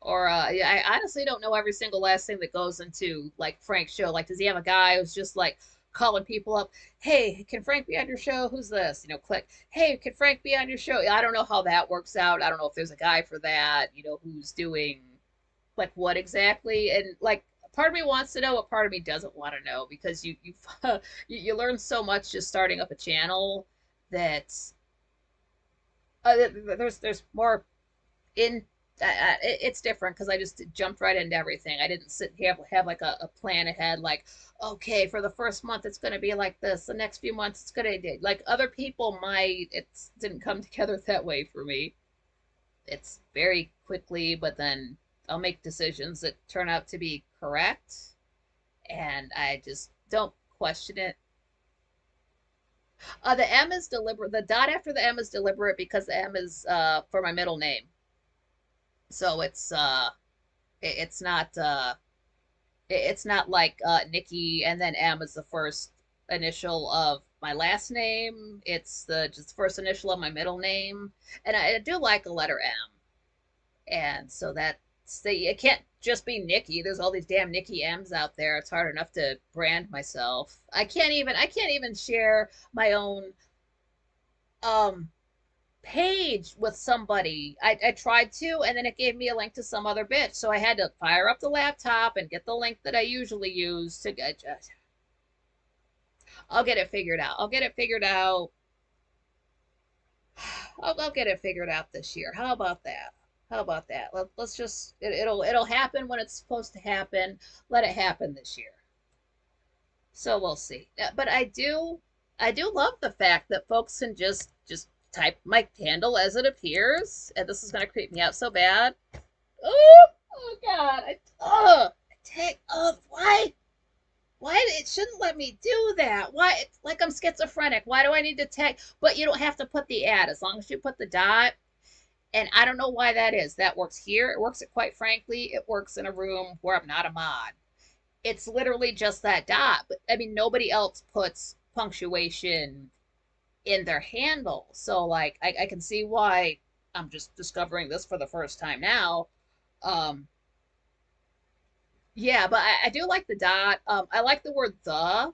or yeah, I honestly don't know every single last thing that goes into like Frank's show. Like, does he have a guy who's just like calling people up? Hey, can Frank be on your show? Who's this? Click. Hey, can Frank be on your show? I don't know how that works out. I don't know if there's a guy for that. Who's doing like what exactly. And like, part of me wants to know, what part of me doesn't want to know because you learn so much just starting up a channel that there's more in it's different because I just jumped right into everything. I didn't sit have like a plan ahead, like, okay, for the first month it's going to be like this, the next few months it's going to be like other people might. It didn't come together that way for me. It's very quickly, but then I'll make decisions that turn out to be correct, and I just don't question it. The M is deliberate. The dot after the M is deliberate because the M is for my middle name. So it's not it's not like Nikki and then M is the first initial of my last name. It's the just first initial of my middle name, and I do like a letter M, and so that's it can't just be Nikki. There's all these damn Nikki M's out there. It's hard enough to brand myself. I can't even share my own um page with somebody. I tried to, and then it gave me a link to some other bitch. So I had to fire up the laptop and get the link that I usually use to get. I'll get it figured out. I'll get it figured out. I'll get it figured out this year. How about that? How about that? Let's just it'll happen when it's supposed to happen. Let it happen this year. So we'll see. But I do love the fact that folks can just type my handle as it appears, and this is gonna creep me out so bad. Oh, oh God! Why? Why it shouldn't let me do that? Why? It's like I'm schizophrenic. Why do I need to tag? But you don't have to put the ad as long as you put the dot. And I don't know why that is. That works here. It works. Quite frankly, it works in a room where I'm not a mod. It's literally just that dot. But I mean, nobody else puts punctuation in their handle. So like I can see why I'm just discovering this for the first time now. Um yeah, but I do like the dot. I like the word the,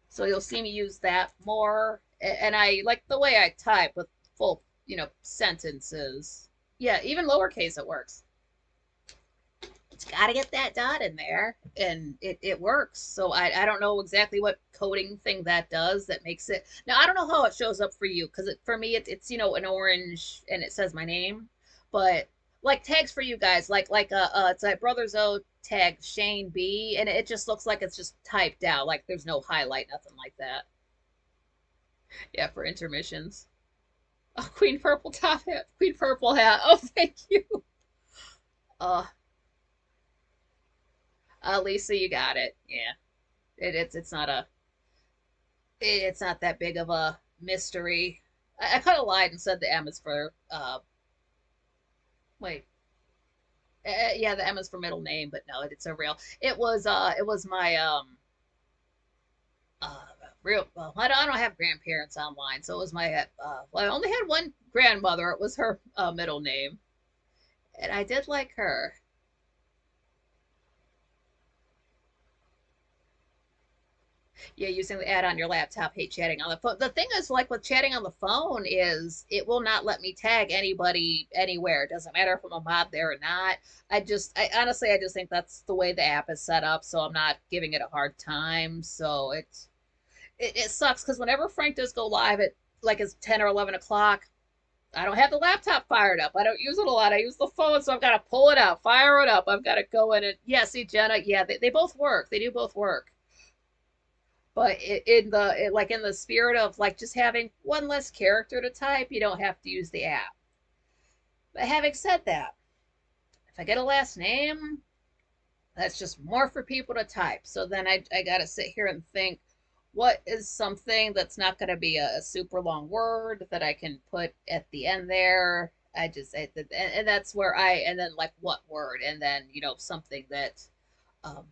so you'll see me use that more. And I like the way I type with full, sentences. Yeah, even lowercase it works. It's got to get that dot in there, and it works. So I don't know exactly what coding thing that does that makes it. Now I don't know how it shows up for you because for me it's an orange and it says my name, but like tags for you guys it's a Brother Zoe tag Shane B, and it just looks like it's just typed out, like there's no highlight, nothing like that. Yeah, for intermissions. Oh, Queen Purple top hat, Queen Purple hat. Oh, thank you. Uh, Lisa, you got it. Yeah, it's not it's not that big of a mystery. I kind of lied and said the M is for wait, yeah, the M is for middle name, but no, it's a real. It was my uh real. Well, I don't have grandparents online, so it was my well, I only had one grandmother. It was her middle name, and I did like her. Yeah, using the ad on your laptop, hate chatting on the phone. The thing is, like with chatting on the phone, is it will not let me tag anybody anywhere. It doesn't matter if I'm a mod there or not. I honestly, I just think that's the way the app is set up, so I'm not giving it a hard time. So it sucks because whenever Frank does go live at like it's 10 or 11 o'clock, I don't have the laptop fired up. I don't use it a lot. I use the phone, so I've got to pull it out, fire it up. I've got to go in and yeah, see Jenna, yeah, they both work. They do both work. But like in the spirit of like just having one less character to type, you don't have to use the app. But having said that, if I get a last name, that's just more for people to type. So then I got to sit here and think, what is something that's not going to be a super long word that I can put at the end there? And that's where and then like what word, and then something that um,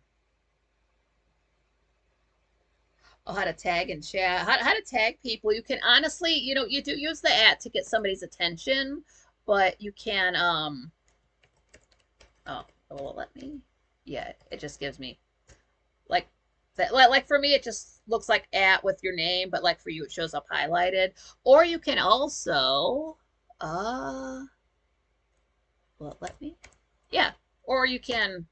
how to tag and chat, how to tag people. You can honestly, you do use the at to get somebody's attention, but you can, oh, will it let me? Yeah, it just gives me, like, that, like for me, it just looks like at with your name, but like for you, it shows up highlighted. Or you can also, will it let me? Yeah, or you can,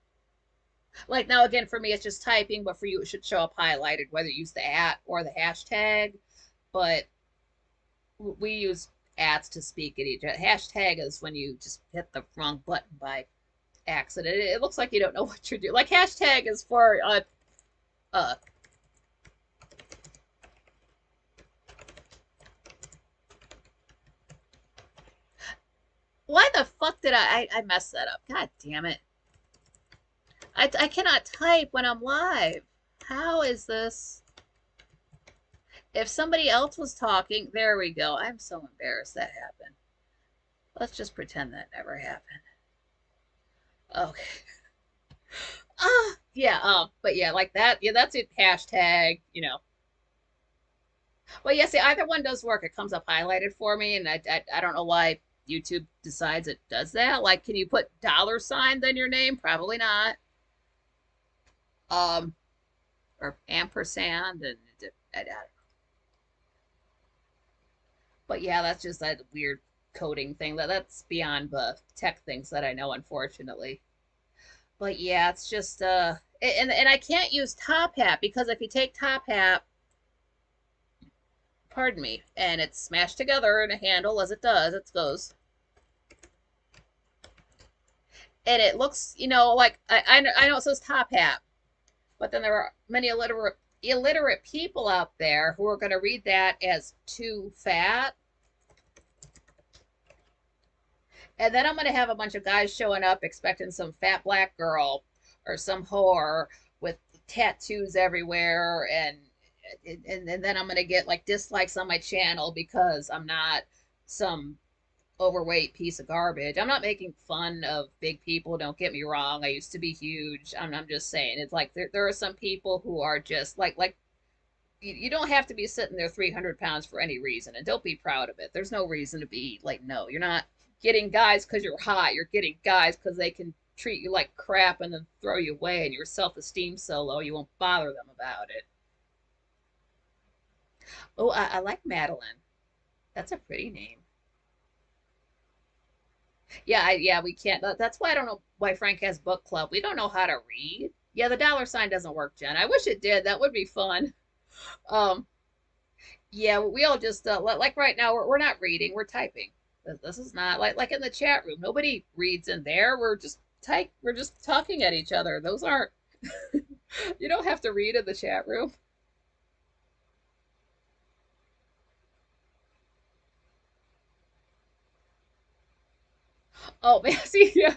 like now again, for me, it's just typing, but for you, it should show up highlighted, whether you use the at or the hashtag. But we use ads to speak at each other. Hashtag is when you just hit the wrong button by accident. It looks like you don't know what you're doing. Like hashtag is for uh why the fuck did I mess that up? God damn it. I cannot type when I'm live. How is this? If somebody else was talking, there we go. I'm so embarrassed that happened. Let's just pretend that never happened. Okay. Yeah, but yeah, like that. Yeah, that's it. Hashtag, Well, yeah, see, either one does work. It comes up highlighted for me, and I don't know why YouTube decides it does that. Like, can you put $sign then your name? Probably not. Um, or ampersand, and I don't know. But yeah, that's just that weird coding thing. That's beyond the tech things that I know, unfortunately. But yeah, it's just and I can't use Top Hat because if you take Top Hat, pardon me, and it's smashed together in a handle as it does, it goes. And it looks, like I know it says Top Hat, but then there are many illiterate people out there who are going to read that as too fat. And then I'm going to have a bunch of guys showing up expecting some fat black girl or some whore with tattoos everywhere. And then I'm going to get like dislikes on my channel because I'm not some overweight piece of garbage. I'm not making fun of big people. Don't get me wrong. I used to be huge. I'm just saying it's like there are some people who are just like you don't have to be sitting there 300 pounds for any reason, and don't be proud of it. There's no reason to be like, no, you're not getting guys because you're hot. You're getting guys because they can treat you like crap and then throw you away, and your self-esteem so low you won't bother them about it. Oh, I like Madeline. That's a pretty name. Yeah, yeah, we can't. That's why I don't know why Frank has book club. We don't know how to read. Yeah, the $sign doesn't work, Jen. I wish it did. That would be fun. Um, yeah, we all just like right now we're not reading. We're typing. This is not like in the chat room. Nobody reads in there. We're just type. We're just talking at each other. Those aren't. You don't have to read in the chat room. Oh man, see, yeah.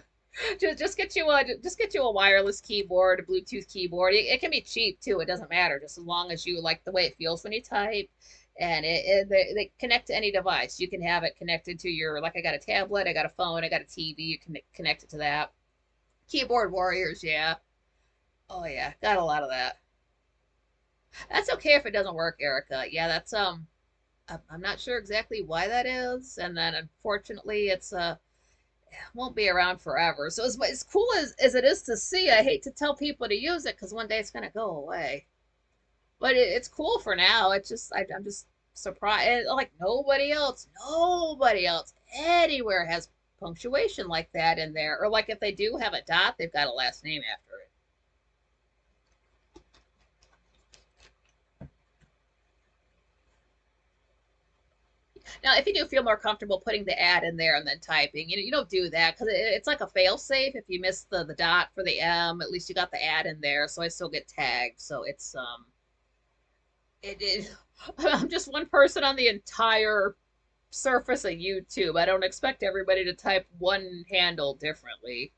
Just get you a wireless keyboard, a Bluetooth keyboard. It can be cheap too. It doesn't matter, just as long as you like the way it feels when you type, and they connect to any device. You can have it connected to your like I got a tablet, I got a phone, I got a TV. You can connect it to that. Keyboard warriors, yeah. Oh yeah, got a lot of that. That's okay if it doesn't work, Erica. Yeah, that's I'm not sure exactly why that is, and then unfortunately it's won't be around forever. So as cool as it is to see, I hate to tell people to use it because one day it's gonna go away. But it's cool for now. It's just I'm just surprised. Like nobody else anywhere has punctuation like that in there. Or like if they do have a dot, they've got a last name after it. Now, if you do feel more comfortable putting the ad in there and then typing, you don't do that because it's like a fail safe. If you miss the dot for the M, at least you got the ad in there, so I still get tagged. So it I'm just one person on the entire surface of YouTube. I don't expect everybody to type one handle differently.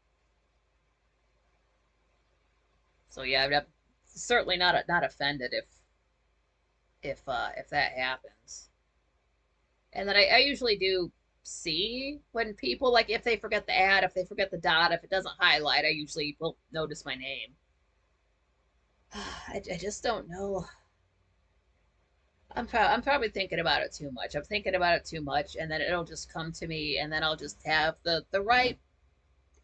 So yeah, I'm certainly not offended if that happens. And then I usually do see when people like if they forget the ad, if they forget the dot, if it doesn't highlight, I usually will notice my name. I just don't know. I'm probably thinking about it too much. I'm thinking about it too much, and then it'll just come to me, and then I'll just have the right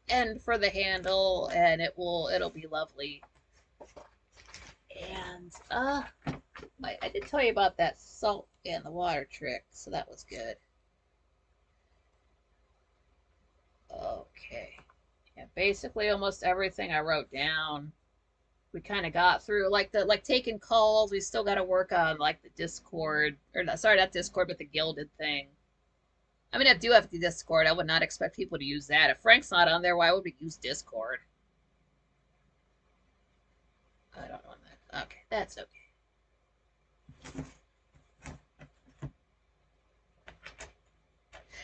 end for the handle, and it'll be lovely. And I did tell you about that salt and the water trick, so that was good. Okay. Yeah, basically almost everything I wrote down we kind of got through like taking calls. We still got to work on like the Discord or sorry, not Discord, but the Gilded thing. I mean, I do have the Discord. I would not expect people to use that. If Frank's not on there, why would we use Discord? I don't know that. Okay, that's okay.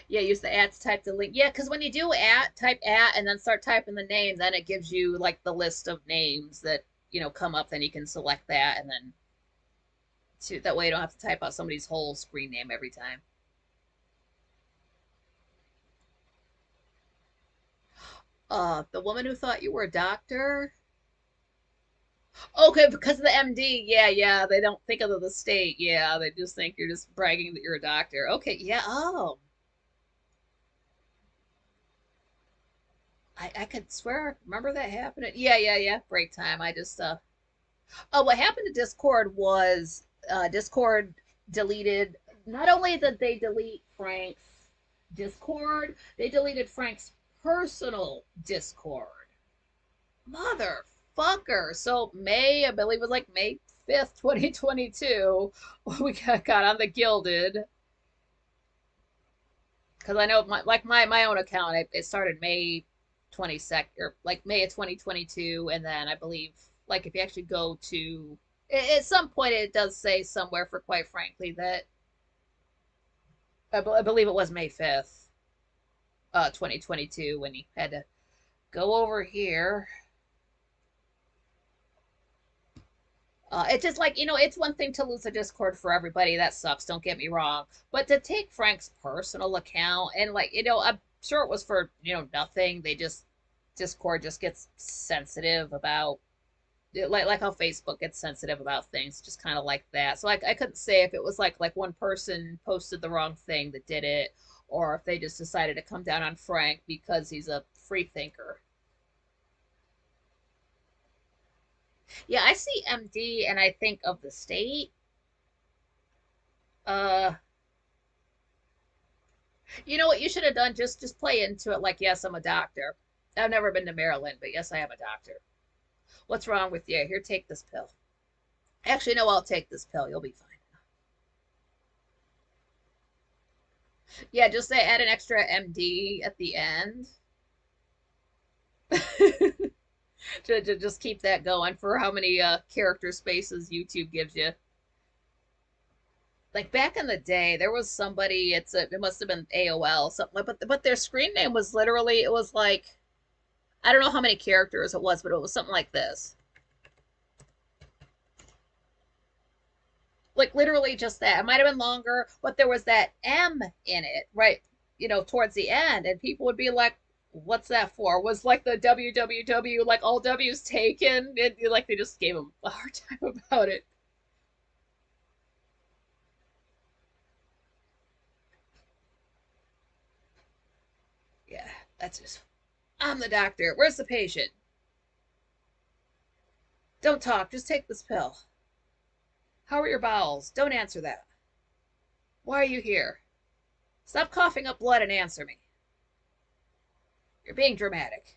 Yeah, use the at to type the link. Yeah, because when you do at, type at, and then start typing the name, then it gives you like the list of names that come up. Then you can select that, and then that way you don't have to type out somebody's whole screen name every time. The woman who thought you were a doctor. Okay, because of the MD. Yeah, yeah. They don't think of the state. Yeah, they just think you're just bragging that you're a doctor. Okay, yeah. Oh, I could swear I remember that happening. Yeah, yeah, yeah. Break time. I just Oh, what happened to Discord was Discord deleted. Not only did they delete Frank's Discord, they deleted Frank's personal Discord. Motherfucker. So May, I believe it was like May 5th, 2022, we got on the Gilded. Because I know my own account, it started May 22nd, or like May of 2022, and then I believe like if you actually go to at some point it does say somewhere, for quite frankly, that I believe it was May 5th, 2022, when he had to go over here. It's just like, it's one thing to lose a Discord for everybody. That sucks, don't get me wrong. But to take Frank's personal account and, like, I'm sure it was for, nothing. Discord just gets sensitive about, like how Facebook gets sensitive about things, just kind of like that. So I couldn't say if it was like one person posted the wrong thing that did it, or if they just decided to come down on Frank because he's a free thinker. Yeah, I see MD and I think of the state. Uh, you know what you should have done? Just play into it like, yes, I'm a doctor. I've never been to Maryland, but yes, I am a doctor. What's wrong with you? Here, take this pill. Actually, no, I'll take this pill. You'll be fine. Yeah, just say add an extra MD at the end. to just keep that going for how many character spaces YouTube gives you. Like back in the day, there was somebody. It must have been AOL something, but their screen name was literally, it was like, I don't know how many characters it was, but it was something like this. Like literally just that. It might have been longer, but there was that M in it, right? Towards the end, and people would be like, "What's that for?" Was like the WWW, like all W's taken. Like they just gave him a hard time about it. Yeah, that's just. I'm the doctor. Where's the patient? Don't talk. Just take this pill. How are your bowels? Don't answer that. Why are you here? Stop coughing up blood and answer me. You're being dramatic.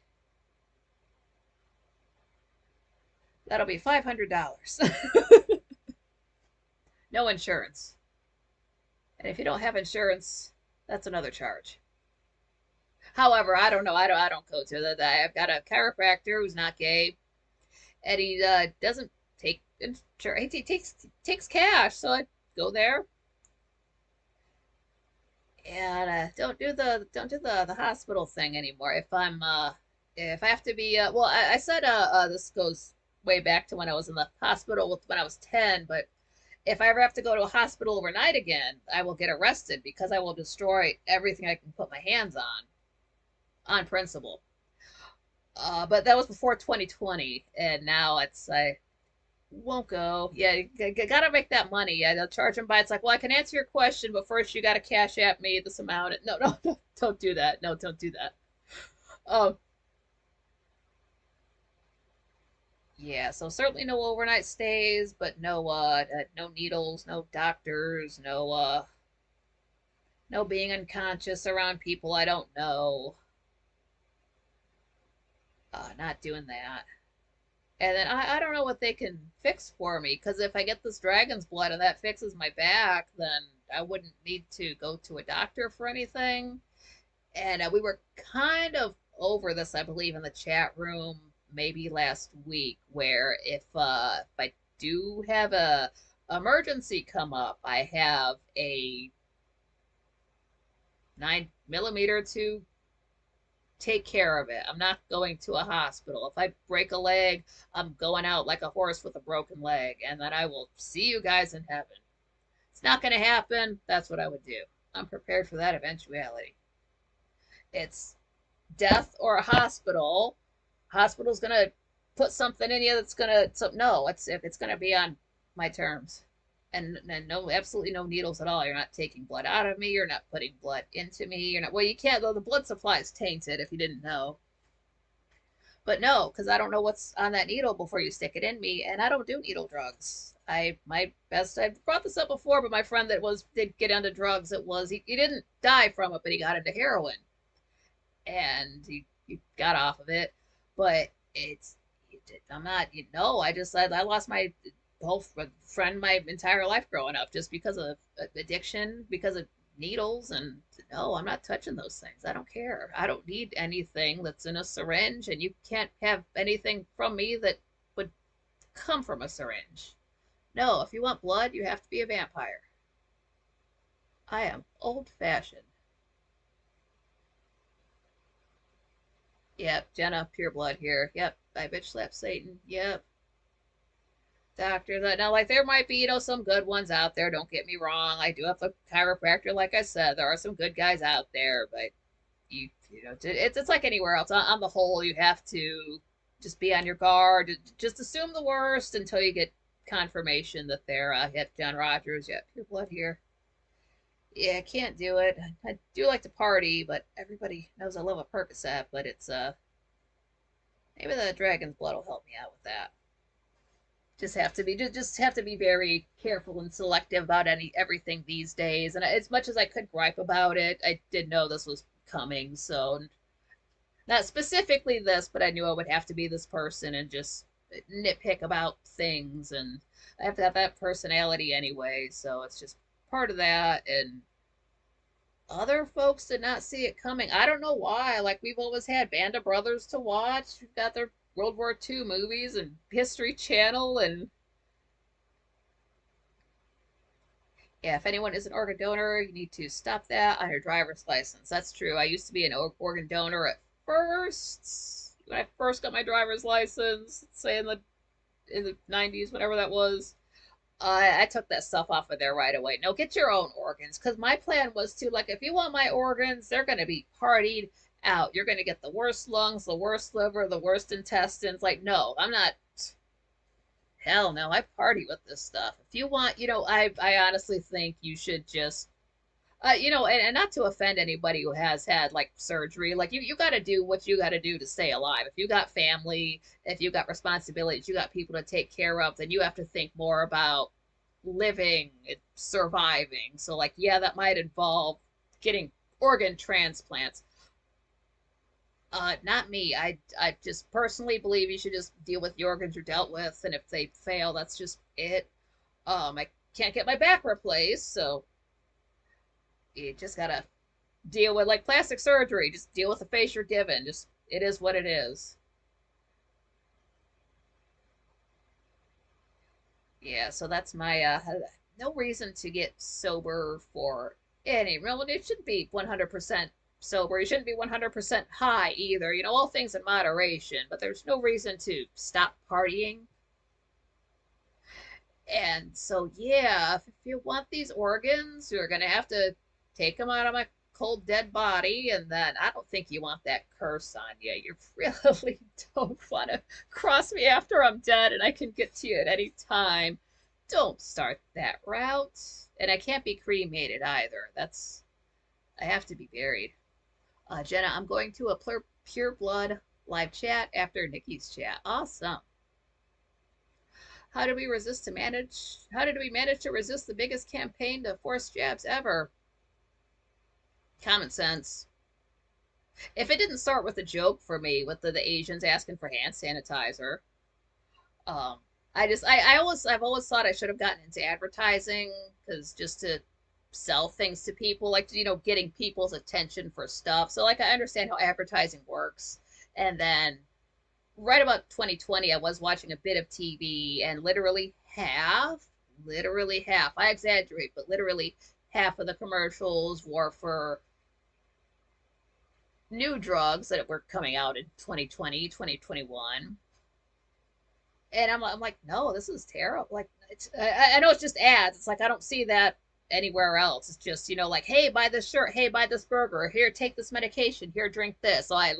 That'll be $500. No insurance. And if you don't have insurance, that's another charge. However, I don't know. I don't go to that. I've got a chiropractor who's not gay, and he doesn't take insurance. He takes cash, so I go there and don't do the hospital thing anymore. If I have to be well, I said this goes way back to when I was in the hospital when I was 10, but if I ever have to go to a hospital overnight again, I will get arrested because I will destroy everything I can put my hands on principle. But that was before 2020, and now I won't go. Yeah, you gotta make that money. Yeah, they'll charge them by. It's like, well, I can answer your question, but first you gotta cash at me this amount. No, no, no, don't do that. No, don't do that. Um, yeah. So certainly no overnight stays, but no needles, no doctors, no being unconscious around people I don't know. Not doing that. And then I don't know what they can fix for me, because if I get this dragon's blood and that fixes my back, then I wouldn't need to go to a doctor for anything. And we were kind of over this, I believe, in the chat room maybe last week, where if I do have a emergency come up, I have a 9 millimeter to take care of it. I'm not going to a hospital. If I break a leg, I'm going out like a horse with a broken leg, and then I will see you guys in heaven. It's not going to happen. That's what I would do. I'm prepared for that eventuality. It's death or a hospital. Hospital's going to put something in you that's going to, so no, it's going to be on my terms. And no, absolutely no needles at all. You're not taking blood out of me. You're not putting blood into me. You're not, well, you can't, though the blood supply is tainted if you didn't know. But no, because I don't know what's on that needle before you stick it in me, and I don't do needle drugs. I've brought this up before, but my friend that did get into drugs, he didn't die from it, but he got into heroin, and he got off of it. But I'm not, I lost my whole friend my entire life growing up just because of addiction, because of needles. And no, I'm not touching those things. I don't care. I don't need anything that's in a syringe, and you can't have anything from me that would come from a syringe. No, if you want blood, you have to be a vampire. I am old fashioned. Yep, Jenna, pure blood here. Yep, I bitch slap Satan. Yep, doctors. Now, like, there might be, some good ones out there. Don't get me wrong. I do have a chiropractor, like I said. There are some good guys out there, but it's like anywhere else. On the whole, you have to just be on your guard. Just assume the worst until you get confirmation that they're, yep, John Rogers. Yep, pure blood here. Yeah, I can't do it. I do like to party, but everybody knows I love a Percocet, but it's, maybe the dragon's blood will help me out with that. Just have to be very careful and selective about everything these days. And as much as I could gripe about it, I did know this was coming. So not specifically this, but I knew I would have to be this person and just nitpick about things. And I have to have that personality anyway, so it's just part of that. And other folks did not see it coming. I don't know why. Like, we've always had Band of Brothers to watch. We've got their World War II movies and History Channel. And yeah, if anyone is an organ donor, you need to stop that on your driver's license. That's true. I used to be an organ donor at first. When I first got my driver's license, say in the 90s, whatever that was. I took that stuff off of there right away. No, get your own organs. Because my plan was to, like, if you want my organs, they're going to be partied out. You're going to get the worst lungs, the worst liver, the worst intestines. Like, no, I'm not. Hell no, I party with this stuff. If you want, I honestly think you should just, and not to offend anybody who has had, like, surgery. Like, you got to do what you got to do to stay alive. If you got family, if you got responsibilities, you got people to take care of, then you have to think more about living and surviving. So, like, yeah, that might involve getting organ transplants. Not me. I just personally believe you should just deal with the organs you're dealt with, and if they fail, that's just it. I can't get my back replaced, so you just gotta deal with, like, plastic surgery. Just deal with the face you're given. Just, it is what it is. Yeah, so that's my no reason to get sober for any real. It shouldn't be 100% sober. You shouldn't be 100% high either. All things in moderation, but there's no reason to stop partying. And so, yeah, if you want these organs, you're going to have to take them out of my cold, dead body. And then I don't think you want that curse on you. You really don't want to cross me after I'm dead and I can get to you at any time. Don't start that route. And I can't be cremated either. I have to be buried. Jenna, I'm going to a pure blood live chat after Nikki's chat. Awesome. How did we manage to resist the biggest campaign to force jabs ever? Common sense. If it didn't start with a joke for me, with the Asians asking for hand sanitizer, Um, I've always thought I should have gotten into advertising because just to sell things to people, like, getting people's attention for stuff. So, like, I understand how advertising works. And then right about 2020, I was watching a bit of TV, and literally half, I exaggerate, but literally half of the commercials were for new drugs that were coming out in 2020, 2021. And I'm like, no, this is terrible. Like, I know it's just ads. It's like I don't see that anywhere else. It's just, like, hey, buy this shirt, hey, buy this burger, here, take this medication, here, drink this. So I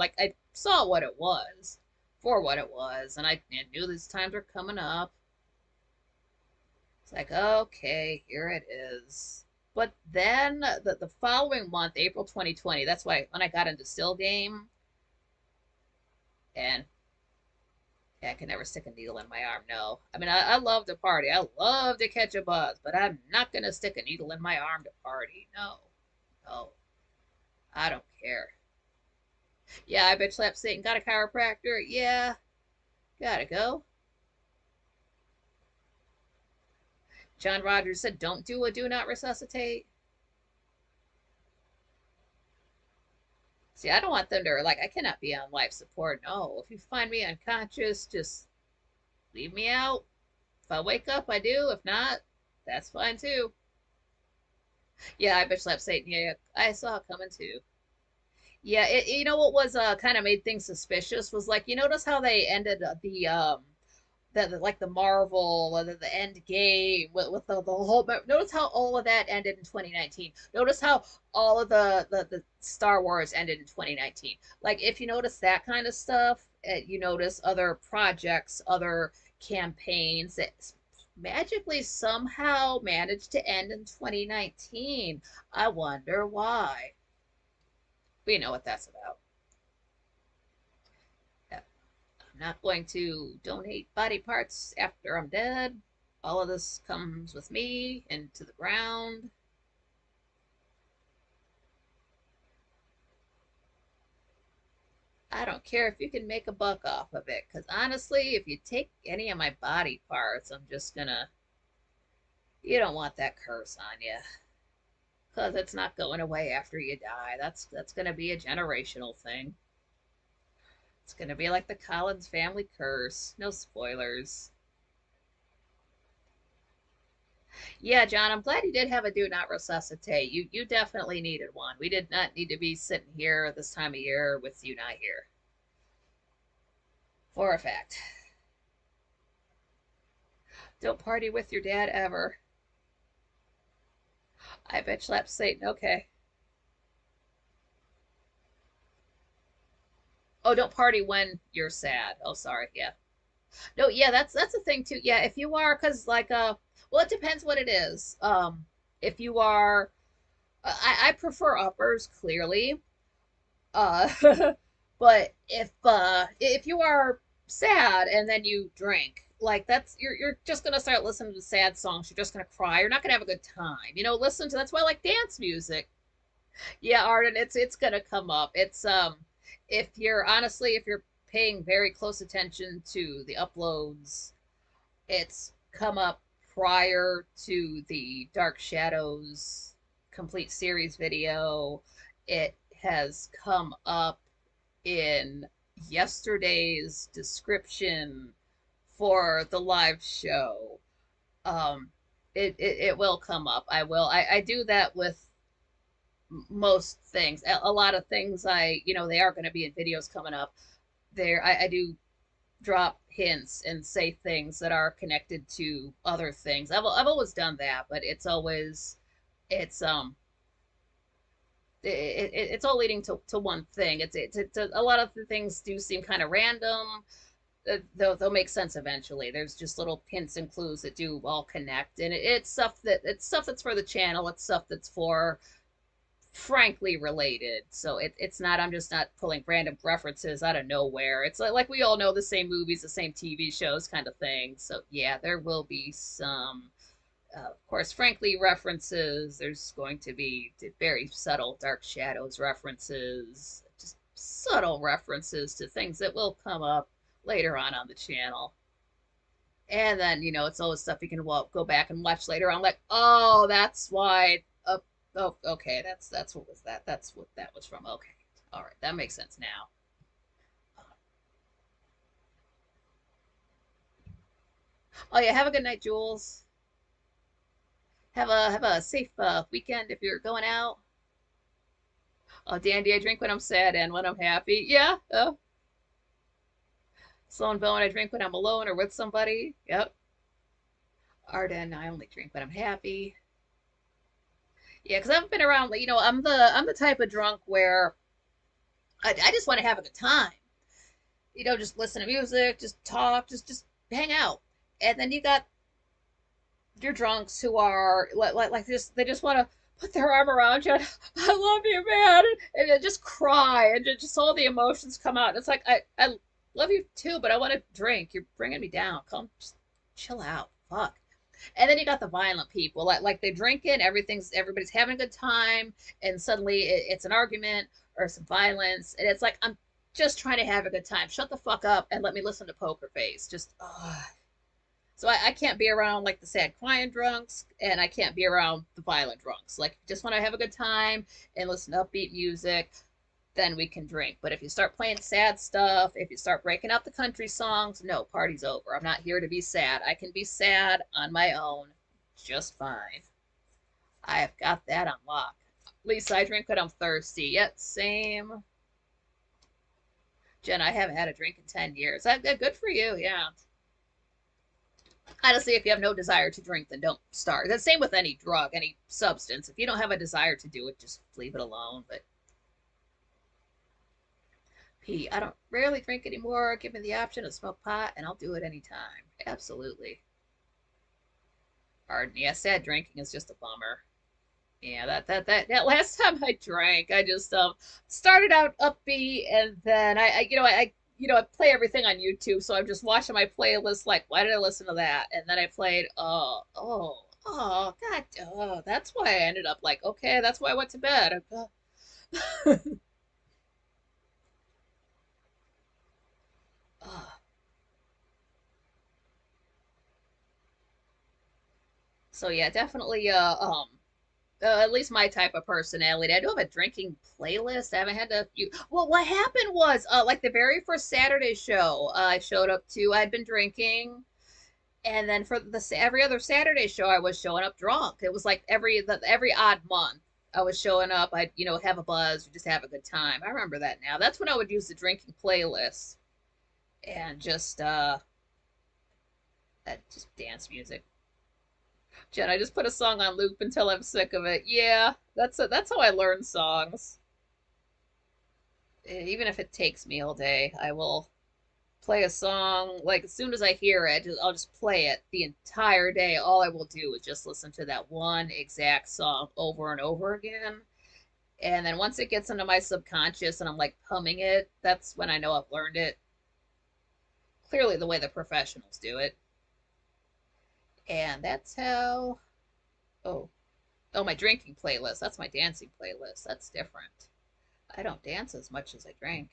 saw what it was for what it was, and I knew these times were coming up. It's like, okay, here it is. But then the following month, April 2020, that's why when I got into Still Game, and yeah, I can never stick a needle in my arm. No. I mean, I love to party. I love to catch a buzz, but I'm not going to stick a needle in my arm to party. No. No. I don't care. Yeah, I bitch slap Satan. Got a chiropractor? Yeah. Gotta go. John Rogers said, don't do not resuscitate. See, I don't want them to, like, I cannot be on life support. No. If you find me unconscious, just leave me out. If I wake up, I do. If not, that's fine too. Yeah, I bitch slap Satan. Yeah, I saw it coming too. Yeah, you know what was kind of made things suspicious was, like, you notice how they ended like the Marvel, the end game with the whole. Notice how all of that ended in 2019. Notice how all of the Star Wars ended in 2019. Like, if you notice that kind of stuff, you notice other projects, other campaigns that magically somehow managed to end in 2019. I wonder why. We know what that's about. I'm not going to donate body parts after I'm dead. All of this comes with me into the ground. I don't care if you can make a buck off of it, because honestly, if you take any of my body parts, I'm just gonna. You don't want that curse on you, because it's not going away after you die. That's gonna be a generational thing. It's gonna be like the Collins family curse. No spoilers. Yeah, John, I'm glad you did have a do not resuscitate. You definitely needed one. We did not need to be sitting here this time of year with you not here. For a fact. Don't party with your dad ever. I bet slap Satan. Okay. Oh, don't party when you're sad. Oh, sorry. Yeah. No, yeah, that's a thing too. Yeah, if you are, cause like well, it depends what it is. If you are, I prefer uppers clearly. Uh, but if you are sad and then you drink, like, that's you're just gonna start listening to sad songs. You're just gonna cry. You're not gonna have a good time. Listen to that's why I like dance music. Yeah, Arden, it's gonna come up. It's if you're honestly if you're paying very close attention to the uploads, it's come up prior to the Dark Shadows complete series video. It has come up in yesterday's description for the live show. Um, it will come up. I do that with most things. A lot of things they are going to be in videos coming up. I do drop hints and say things that are connected to other things. I've always done that, but it's it's all leading to one thing. It's a lot of the things do seem kind of random. They'll make sense eventually. There's just little hints and clues that do all connect, and it's stuff that's for the channel. It's stuff that's for frankly related. So it's not, I'm just not pulling random references out of nowhere. It's like we all know the same movies, the same TV shows kind of thing. So yeah, there will be some, of course, frankly references. There's going to be very subtle Dark Shadows references, just subtle references to things that will come up later on the channel. And then, it's always stuff you can go back and watch later on. Like, oh, that's why. Oh, okay, that's what was that? That's what that was from. Okay, all right, that makes sense now. Oh yeah, have a good night, Jules. Have a safe weekend if you're going out. Oh, Dandy, I drink when I'm sad and when I'm happy. Yeah. Oh, Slow and Bone, I drink when I'm alone or with somebody. Yep. Arden, I only drink when I'm happy. Yeah, because I've been around. I'm the type of drunk where I just want to have a good time. Just listen to music, just talk, just hang out. And then you got your drunks who are like this. They just want to put their arm around you. And, I love you, man, and just cry, and just all the emotions come out. It's like I love you too, but I want to drink. You're bringing me down. Come, just chill out. Fuck. And then you got the violent people, like they drink it, everybody's having a good time, and suddenly it's an argument or some violence, and it's like I'm just trying to have a good time. Shut the fuck up and let me listen to Poker Face. Just so I can't be around like the sad crying drunks, and I can't be around the violent drunks. Like just want to have a good time and listen to upbeat music, then we can drink. But if you start playing sad stuff, if you start breaking out the country songs, no, party's over. I'm not here to be sad. I can be sad on my own just fine. I have got that on lock. Lisa, I drink when I'm thirsty. Yet, same. Jen, I haven't had a drink in 10 years. Good for you, yeah. Honestly, if you have no desire to drink, then don't start. The same with any drug, any substance. If you don't have a desire to do it, just leave it alone. But P, I don't rarely drink anymore. Give me the option to smoke pot, and I'll do it anytime. Absolutely. Pardon. Yeah, sad drinking is just a bummer. Yeah, that last time I drank, I just started out upbeat, and then I play everything on YouTube, so I'm just watching my playlist like, why did I listen to that? And then I played, God, that's why I ended up like, okay, that's why I went to bed. So yeah, definitely at least my type of personality. I do have a drinking playlist. I haven't had to. Well, what happened was, like the very first Saturday show I showed up to, I'd been drinking, and then for every other Saturday show, I was showing up drunk. It was like every odd month, I was showing up. I'd have a buzz, just have a good time. I remember that now. That's when I would use the drinking playlist and just dance music. Jen, I just put a song on loop until I'm sick of it. Yeah, that's how I learn songs. Even if it takes me all day, I will play a song. Like as soon as I hear it, I'll just play it the entire day. All I will do is just listen to that one exact song over and over again. And then once it gets into my subconscious and I'm like humming it, that's when I know I've learned it. Clearly, the way the professionals do it. And that's how. Oh, oh, my drinking playlist. That's my dancing playlist. That's different. I don't dance as much as I drink.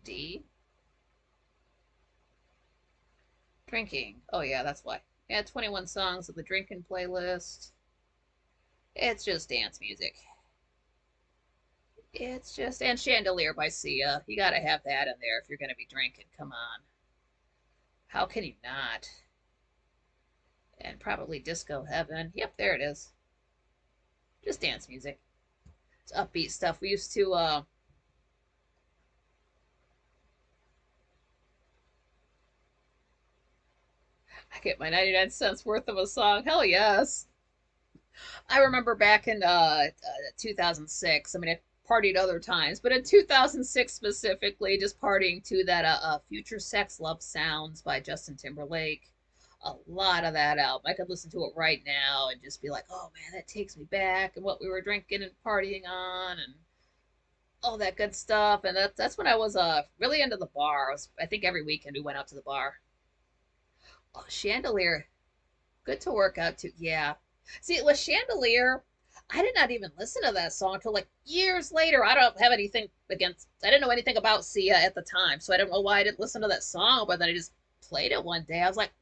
D. Drinking. Oh, yeah, that's why. Yeah, 21 songs of the drinking playlist. It's just dance music. It's just. And Chandelier by Sia. You gotta have that in there if you're gonna be drinking. Come on. How can you not? And probably Disco Heaven. Yep, there it is. Just dance music. It's upbeat stuff. We used to I get my 99 cents worth of a song. Hell yes. I remember back in 2006. I mean, I partied other times, but in 2006 specifically, just partying to that Future Sex Love Sounds by Justin Timberlake. A lot of that album. I could listen to it right now and just be like, oh man, that takes me back and what we were drinking and partying on and all that good stuff. And that's when I was really into the bar. I think every weekend we went out to the bar. Oh, Chandelier, good to work out to. Yeah. See, with Chandelier, I did not even listen to that song until like years later. I don't have anything against. I didn't know anything about Sia at the time, so I don't know why I didn't listen to that song. But then I just played it one day. I was like,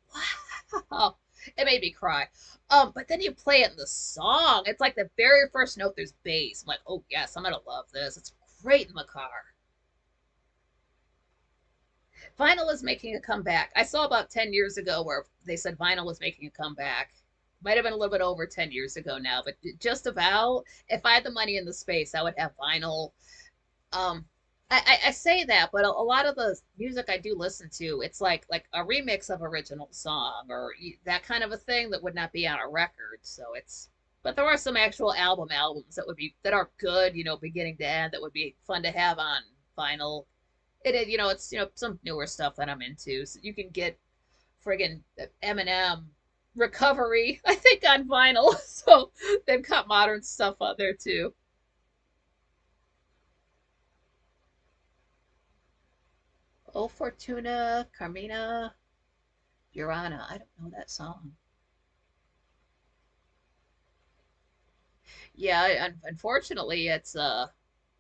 wow, it made me cry. But then you play it in the song. It's like the very first note, there's bass. I'm like, oh yes, I'm gonna love this. It's great in the car. Vinyl is making a comeback. I saw about 10 years ago where they said vinyl was making a comeback. Might have been a little bit over 10 years ago now, but just about. If I had the money in the space, I would have vinyl. Um, I say that, but a lot of the music I do listen to, it's like a remix of original song or that kind of a thing that would not be on a record. So it's, but there are some actual albums that would be that are good, beginning to end, that would be fun to have on vinyl. It's some newer stuff that I'm into. So you can get friggin' Eminem Recovery, I think, on vinyl. So they've got modern stuff on there too. Oh Fortuna, Carmina, Burana. I don't know that song. Yeah, unfortunately, it's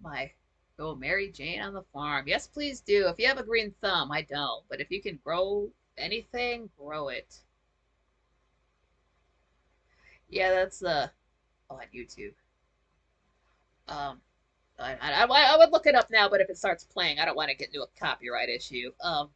my oh Mary Jane on the farm. Yes, please do. If you have a green thumb, I don't, but if you can grow anything, grow it. Yeah, that's the on YouTube. Um, I would look it up now, but if it starts playing, I don't want to get into a copyright issue. And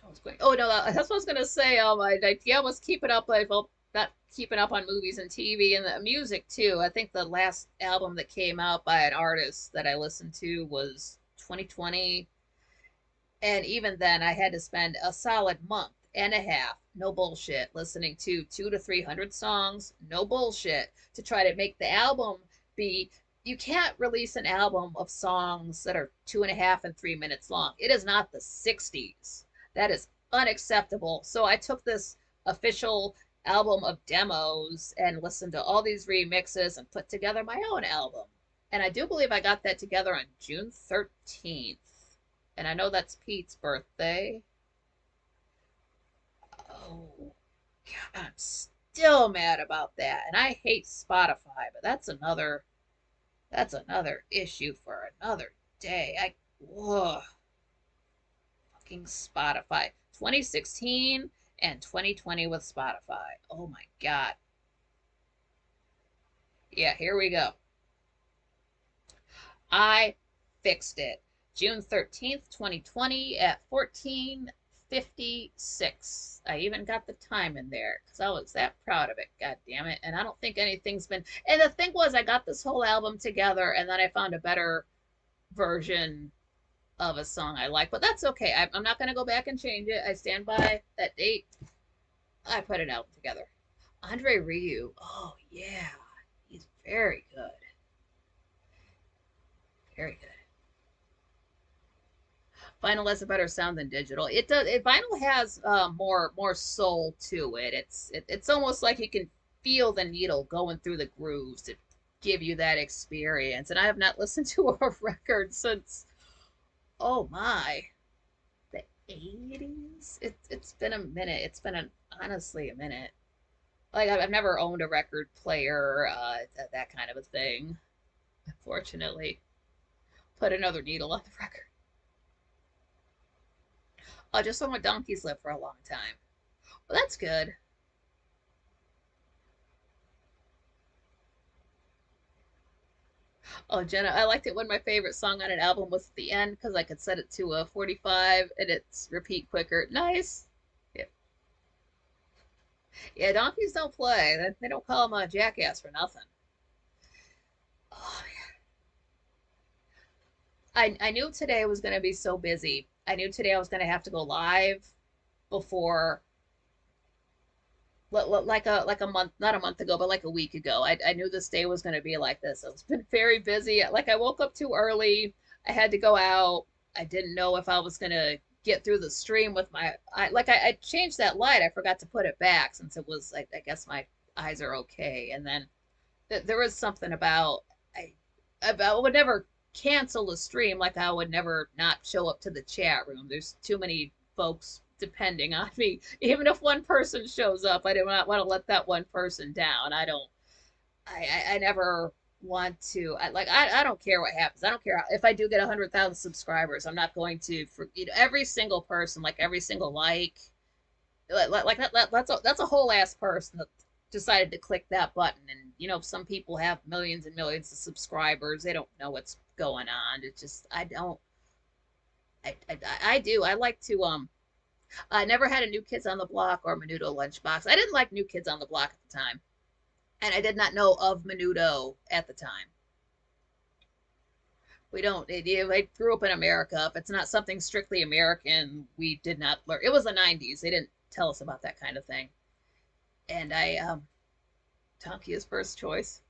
I was going. Oh no, that's what I was gonna say. I was keeping up. Like, well, not keeping up on movies and TV and the music too. I think the last album that came out by an artist that I listened to was 2020, and even then, I had to spend a solid month and a half, no bullshit, listening to 200 to 300 songs, no bullshit, to try to make the album be. You can't release an album of songs that are 2.5 and 3 minutes long. It is not the 60s. That is unacceptable. So I took this official album of demos and listened to all these remixes and put together my own album. And I do believe I got that together on June 13th. And I know that's Pete's birthday. Oh, God, I'm still mad about that. And I hate Spotify, but that's another issue for another day. Whoa, fucking Spotify. 2016 and 2020 with Spotify. Oh my God. Yeah, here we go. I fixed it. June 13th, 2020 at 14:56. I even got the time in there because I was that proud of it. God damn it. And I don't think anything's been. And the thing was, I got this whole album together and then I found a better version of a song I like. But that's okay. I'm not going to go back and change it. I stand by that date. I put an album together. Andre Ryu. Oh, yeah. He's very good. Very good. Vinyl has a better sound than digital. It does. Vinyl has more soul to it. It's almost like you can feel the needle going through the grooves to give you that experience. And I have not listened to a record since, oh my, the 80s. It's been a minute. It's been honestly a minute. Like I've never owned a record player, that kind of a thing. Unfortunately, put another needle on the record. Just on what donkeys live for a long time. Well, that's good. Oh, Jenna, I liked it when my favorite song on an album was at the end because I could set it to a 45 and it's repeat quicker. Nice. Yeah, yeah, donkeys don't play. They don't call them a jackass for nothing. Oh, I knew today was going to be so busy. I knew today I was going to have to go live before like a month, not a month ago, but like a week ago. I knew this day was going to be like this. It's been very busy. Like I woke up too early. I had to go out. I didn't know if I was going to get through the stream with I changed that light. I forgot to put it back since it was like I guess my eyes are okay. And then there was something about I would never cancel a stream like I would never not show up to the chat room. There's too many folks depending on me. Even if one person shows up, I do not want to let that one person down. I don't. I never. want to I don't care what happens. I don't care if I do get 100,000 subscribers. I'm not going to for every single person, like every single that's a whole ass person that decided to click that button. And some people have millions and millions of subscribers. They don't know what's going on. It's just I don't. I do. I like to I never had a New Kids on the Block or Menudo Lunchbox. I didn't like New Kids on the Block at the time, and I did not know of Menudo at the time. We don't. I grew up in America. If it's not something strictly American, we did not learn. It was the '90s. They didn't tell us about that kind of thing. And Donkey is first choice.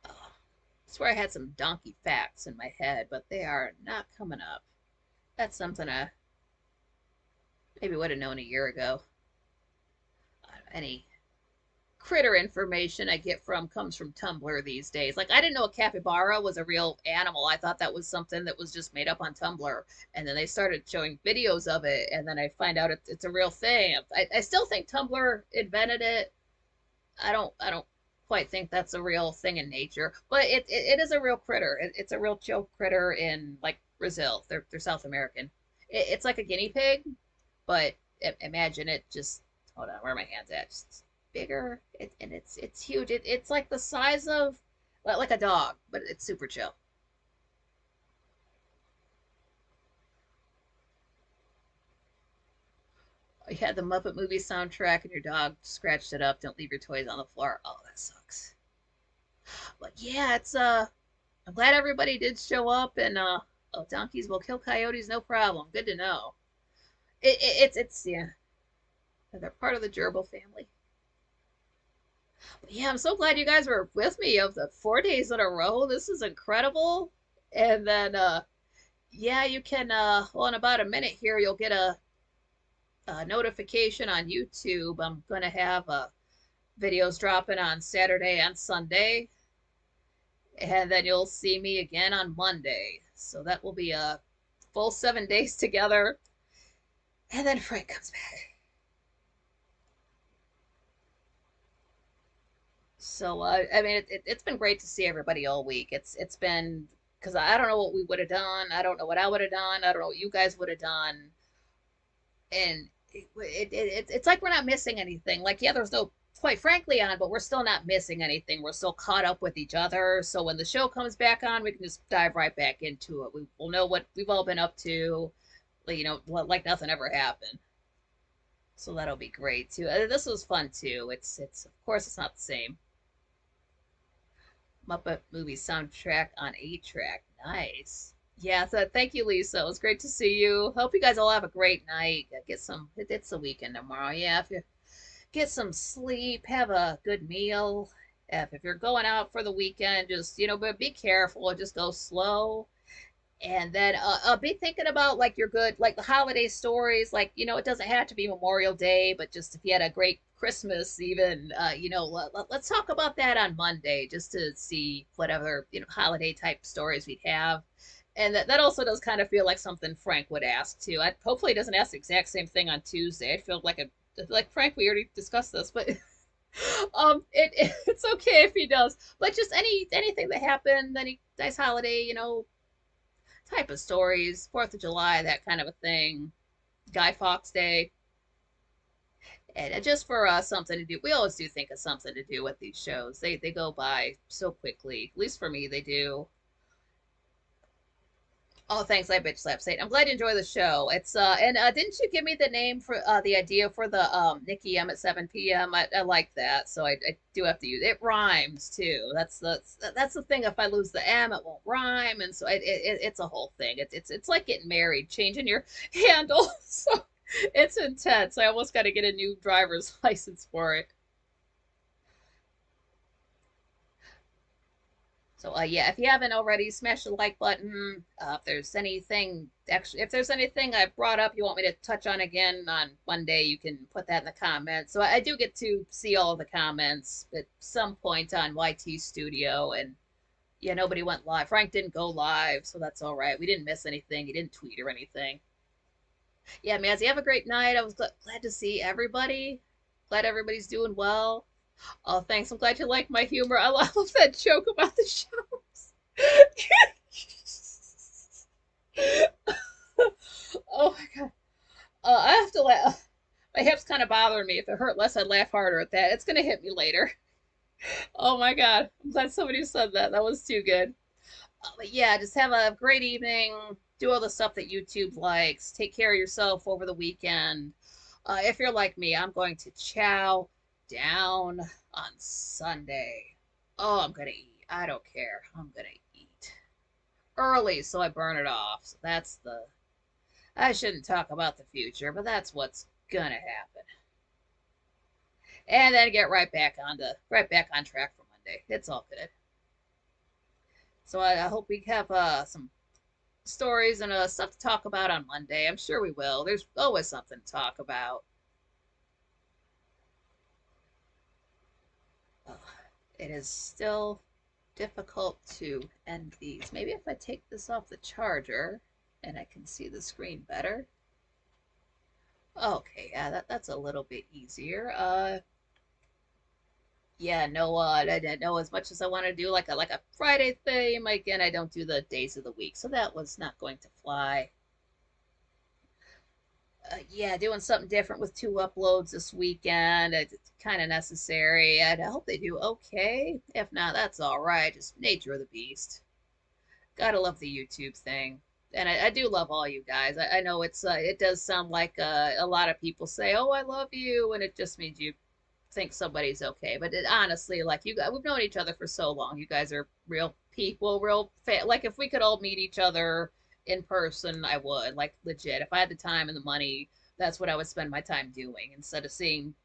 Oh, I swear I had some donkey facts in my head, but they are not coming up. That's something I maybe would have known a year ago. Any critter information I get from comes from Tumblr these days. Like I didn't know a capybara was a real animal. I thought that was something that was just made up on Tumblr. And then they started showing videos of it, and then I find out it's a real thing. I still think Tumblr invented it. I don't quite think that's a real thing in nature, but it is a real critter. It's a real chill critter in like Brazil. They're South American. It's like a guinea pig, but imagine it just hold on, where are my hands at? Just bigger, and it's huge. It's like the size of like a dog, but it's super chill. You had the Muppet movie soundtrack, and your dog scratched it up. Don't leave your toys on the floor. Oh, that sucks. But yeah, it's I'm glad everybody did show up, and oh, donkeys will kill coyotes, no problem. Good to know. It's yeah, they're part of the gerbil family. But yeah, I'm so glad you guys were with me of the 4 days in a row. This is incredible. And then yeah, you can well, in about a minute here you'll get a notification on YouTube. I'm gonna have videos dropping on Saturday and Sunday, and then you'll see me again on Monday. So that will be a full 7 days together, and then Frank comes back. So I mean, it's been great to see everybody all week. It's been because I don't know what we would have done. I don't know what I would have done. I don't know what you guys would have done. And it's like we're not missing anything. Like, yeah, there's no quite frankly on, but we're still not missing anything. We're still caught up with each other. So when the show comes back on, we can just dive right back into it. We will know what we've all been up to, like nothing ever happened. So that'll be great too. This was fun too. It's of course it's not the same. Muppet movie soundtrack on 8 track. Nice. Yeah, so thank you, Lisa. It was great to see you. Hope you guys all have a great night. Get some, it's the weekend tomorrow. Yeah, if you get some sleep, have a good meal. If you're going out for the weekend, just, but be careful. Just go slow. And then be thinking about like your good, like the holiday stories. Like, it doesn't have to be Memorial Day, but just if you had a great Christmas, even, let's talk about that on Monday just to see whatever, holiday type stories we'd have. And that also does kind of feel like something Frank would ask too. Hopefully he doesn't ask the exact same thing on Tuesday. I feel like Frank, we already discussed this, but it's okay if he does. But just anything that happened, any nice holiday, type of stories, Fourth of July, that kind of a thing, Guy Fawkes Day, and just for something to do. We always do think of something to do with these shows. They go by so quickly. At least for me, they do. Oh, thanks. I bitch slap Satan. I'm glad you enjoy the show. It's and didn't you give me the name for the idea for the Nikki M at 7 p.m. I like that, so I do have to use it. Rhymes too. That's the thing. If I lose the M, it won't rhyme, and so it's a whole thing. It's like getting married, changing your handle. So it's intense. I almost got to get a new driver's license for it. So yeah, if you haven't already, smash the like button. If there's anything I brought up you want me to touch on again on Monday, you can put that in the comments. So I do get to see all of the comments at some point on YT Studio, and yeah, nobody went live. Frank didn't go live, so that's all right. We didn't miss anything. He didn't tweet or anything. Yeah, Mazzy, have a great night. I was glad to see everybody. Glad everybody's doing well. Oh, thanks. I'm glad you like my humor. I love that joke about the shows. Oh my god. I have to laugh. My hip's kind of bothering me. If it hurt less, I'd laugh harder at that. It's gonna hit me later. Oh my god. I'm glad somebody said that. That was too good. But yeah, just have a great evening. Do all the stuff that YouTube likes. Take care of yourself over the weekend. If you're like me, I'm going to chow down on Sunday. Oh, I'm gonna eat. I don't care. I'm gonna eat early so I burn it off. So that's the. I shouldn't talk about the future, but that's what's gonna happen. And then get right back on track for Monday. It's all good. So I hope we have some stories and stuff to talk about on Monday. I'm sure we will. There's always something to talk about. Uh, it is still difficult to end these. Maybe if I take this off the charger and I can see the screen better. Okay, yeah, that's a little bit easier. Yeah, no, I didn't know as much as I want to do like a Friday theme. Again, I don't do the days of the week, so that was not going to fly. Yeah, doing something different with 2 uploads this weekend. It's kind of necessary, and I hope they do okay. If not, that's all right. Just nature of the beast. Gotta love the YouTube thing, and I do love all you guys. I know it does sound like a lot of people say, "Oh, I love you," and it just means you think somebody's okay. But honestly, like you guys, we've known each other for so long. You guys are real people, like if we could all meet each other in person, I would. Like legit. If I had the time and the money, that's what I would spend my time doing instead of seeing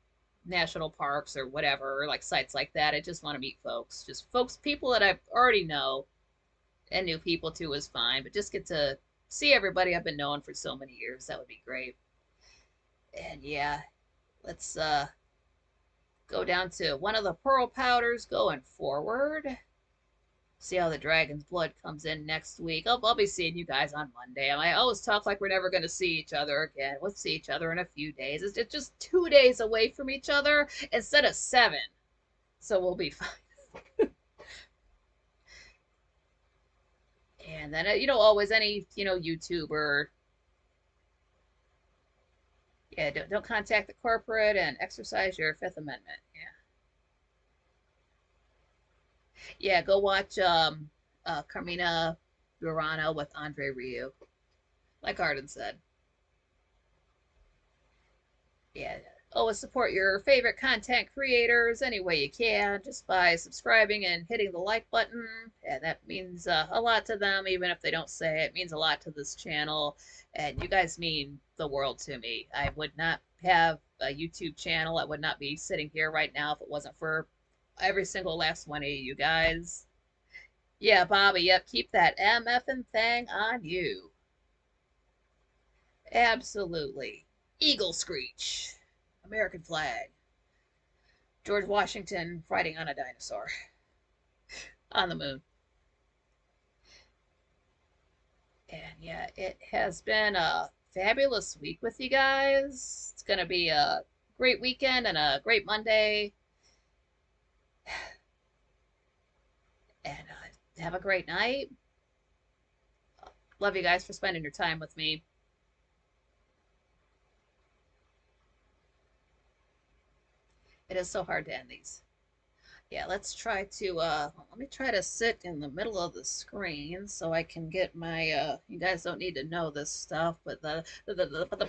national parks or whatever, like sites like that. I just want to meet folks. Just folks, people that I already know and new people too is fine, but just get to see everybody I've been knowing for so many years. That would be great. And yeah, let's go down to one of the pearl powders going forward. See how the dragon's blood comes in next week. I'll be seeing you guys on Monday. I always talk like we're never going to see each other again. We'll see each other in a few days. It's just 2 days away from each other instead of 7. So we'll be fine. And then, always any, YouTuber, yeah, don't contact the corporate and exercise your Fifth Amendment. Yeah. Yeah, go watch Carmina Burana with Andre Ryu. Like Arden said. Yeah. Always support your favorite content creators any way you can, just by subscribing and hitting the like button. And that means a lot to them, even if they don't say it. It means a lot to this channel. And you guys mean the world to me. I would not have a YouTube channel. I would not be sitting here right now if it wasn't for every single last one of you guys. Yeah, Bobby, yep, keep that MFing thing on you. Absolutely. Eagle screech. American flag. George Washington riding on a dinosaur on the moon. And yeah, it has been a fabulous week with you guys. It's going to be a great weekend and a great Monday. And have a great night. Love you guys for spending your time with me. It is so hard to end these. Yeah, let's try to let me try to sit in the middle of the screen so I can get my you guys don't need to know this stuff, but the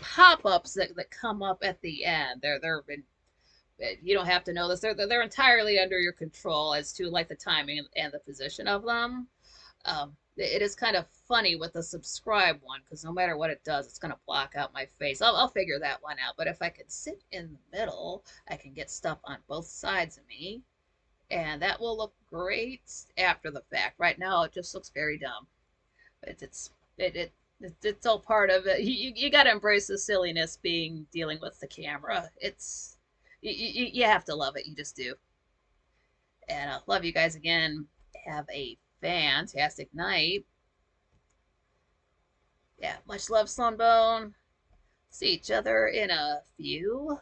pop-ups that come up at the end, they're you don't have to know this. They're entirely under your control as to like the timing and the position of them. It is kind of funny with the subscribe one because no matter what it does, it's going to block out my face. I'll figure that one out. But if I could sit in the middle, I can get stuff on both sides of me. And that will look great after the fact. Right now, it just looks very dumb. But it's all part of it. You got to embrace the silliness being dealing with the camera. You have to love it. You just do. And I love you guys again. Have a fantastic night. Yeah, much love, Slunbone. See each other in a few.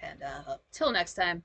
And till next time.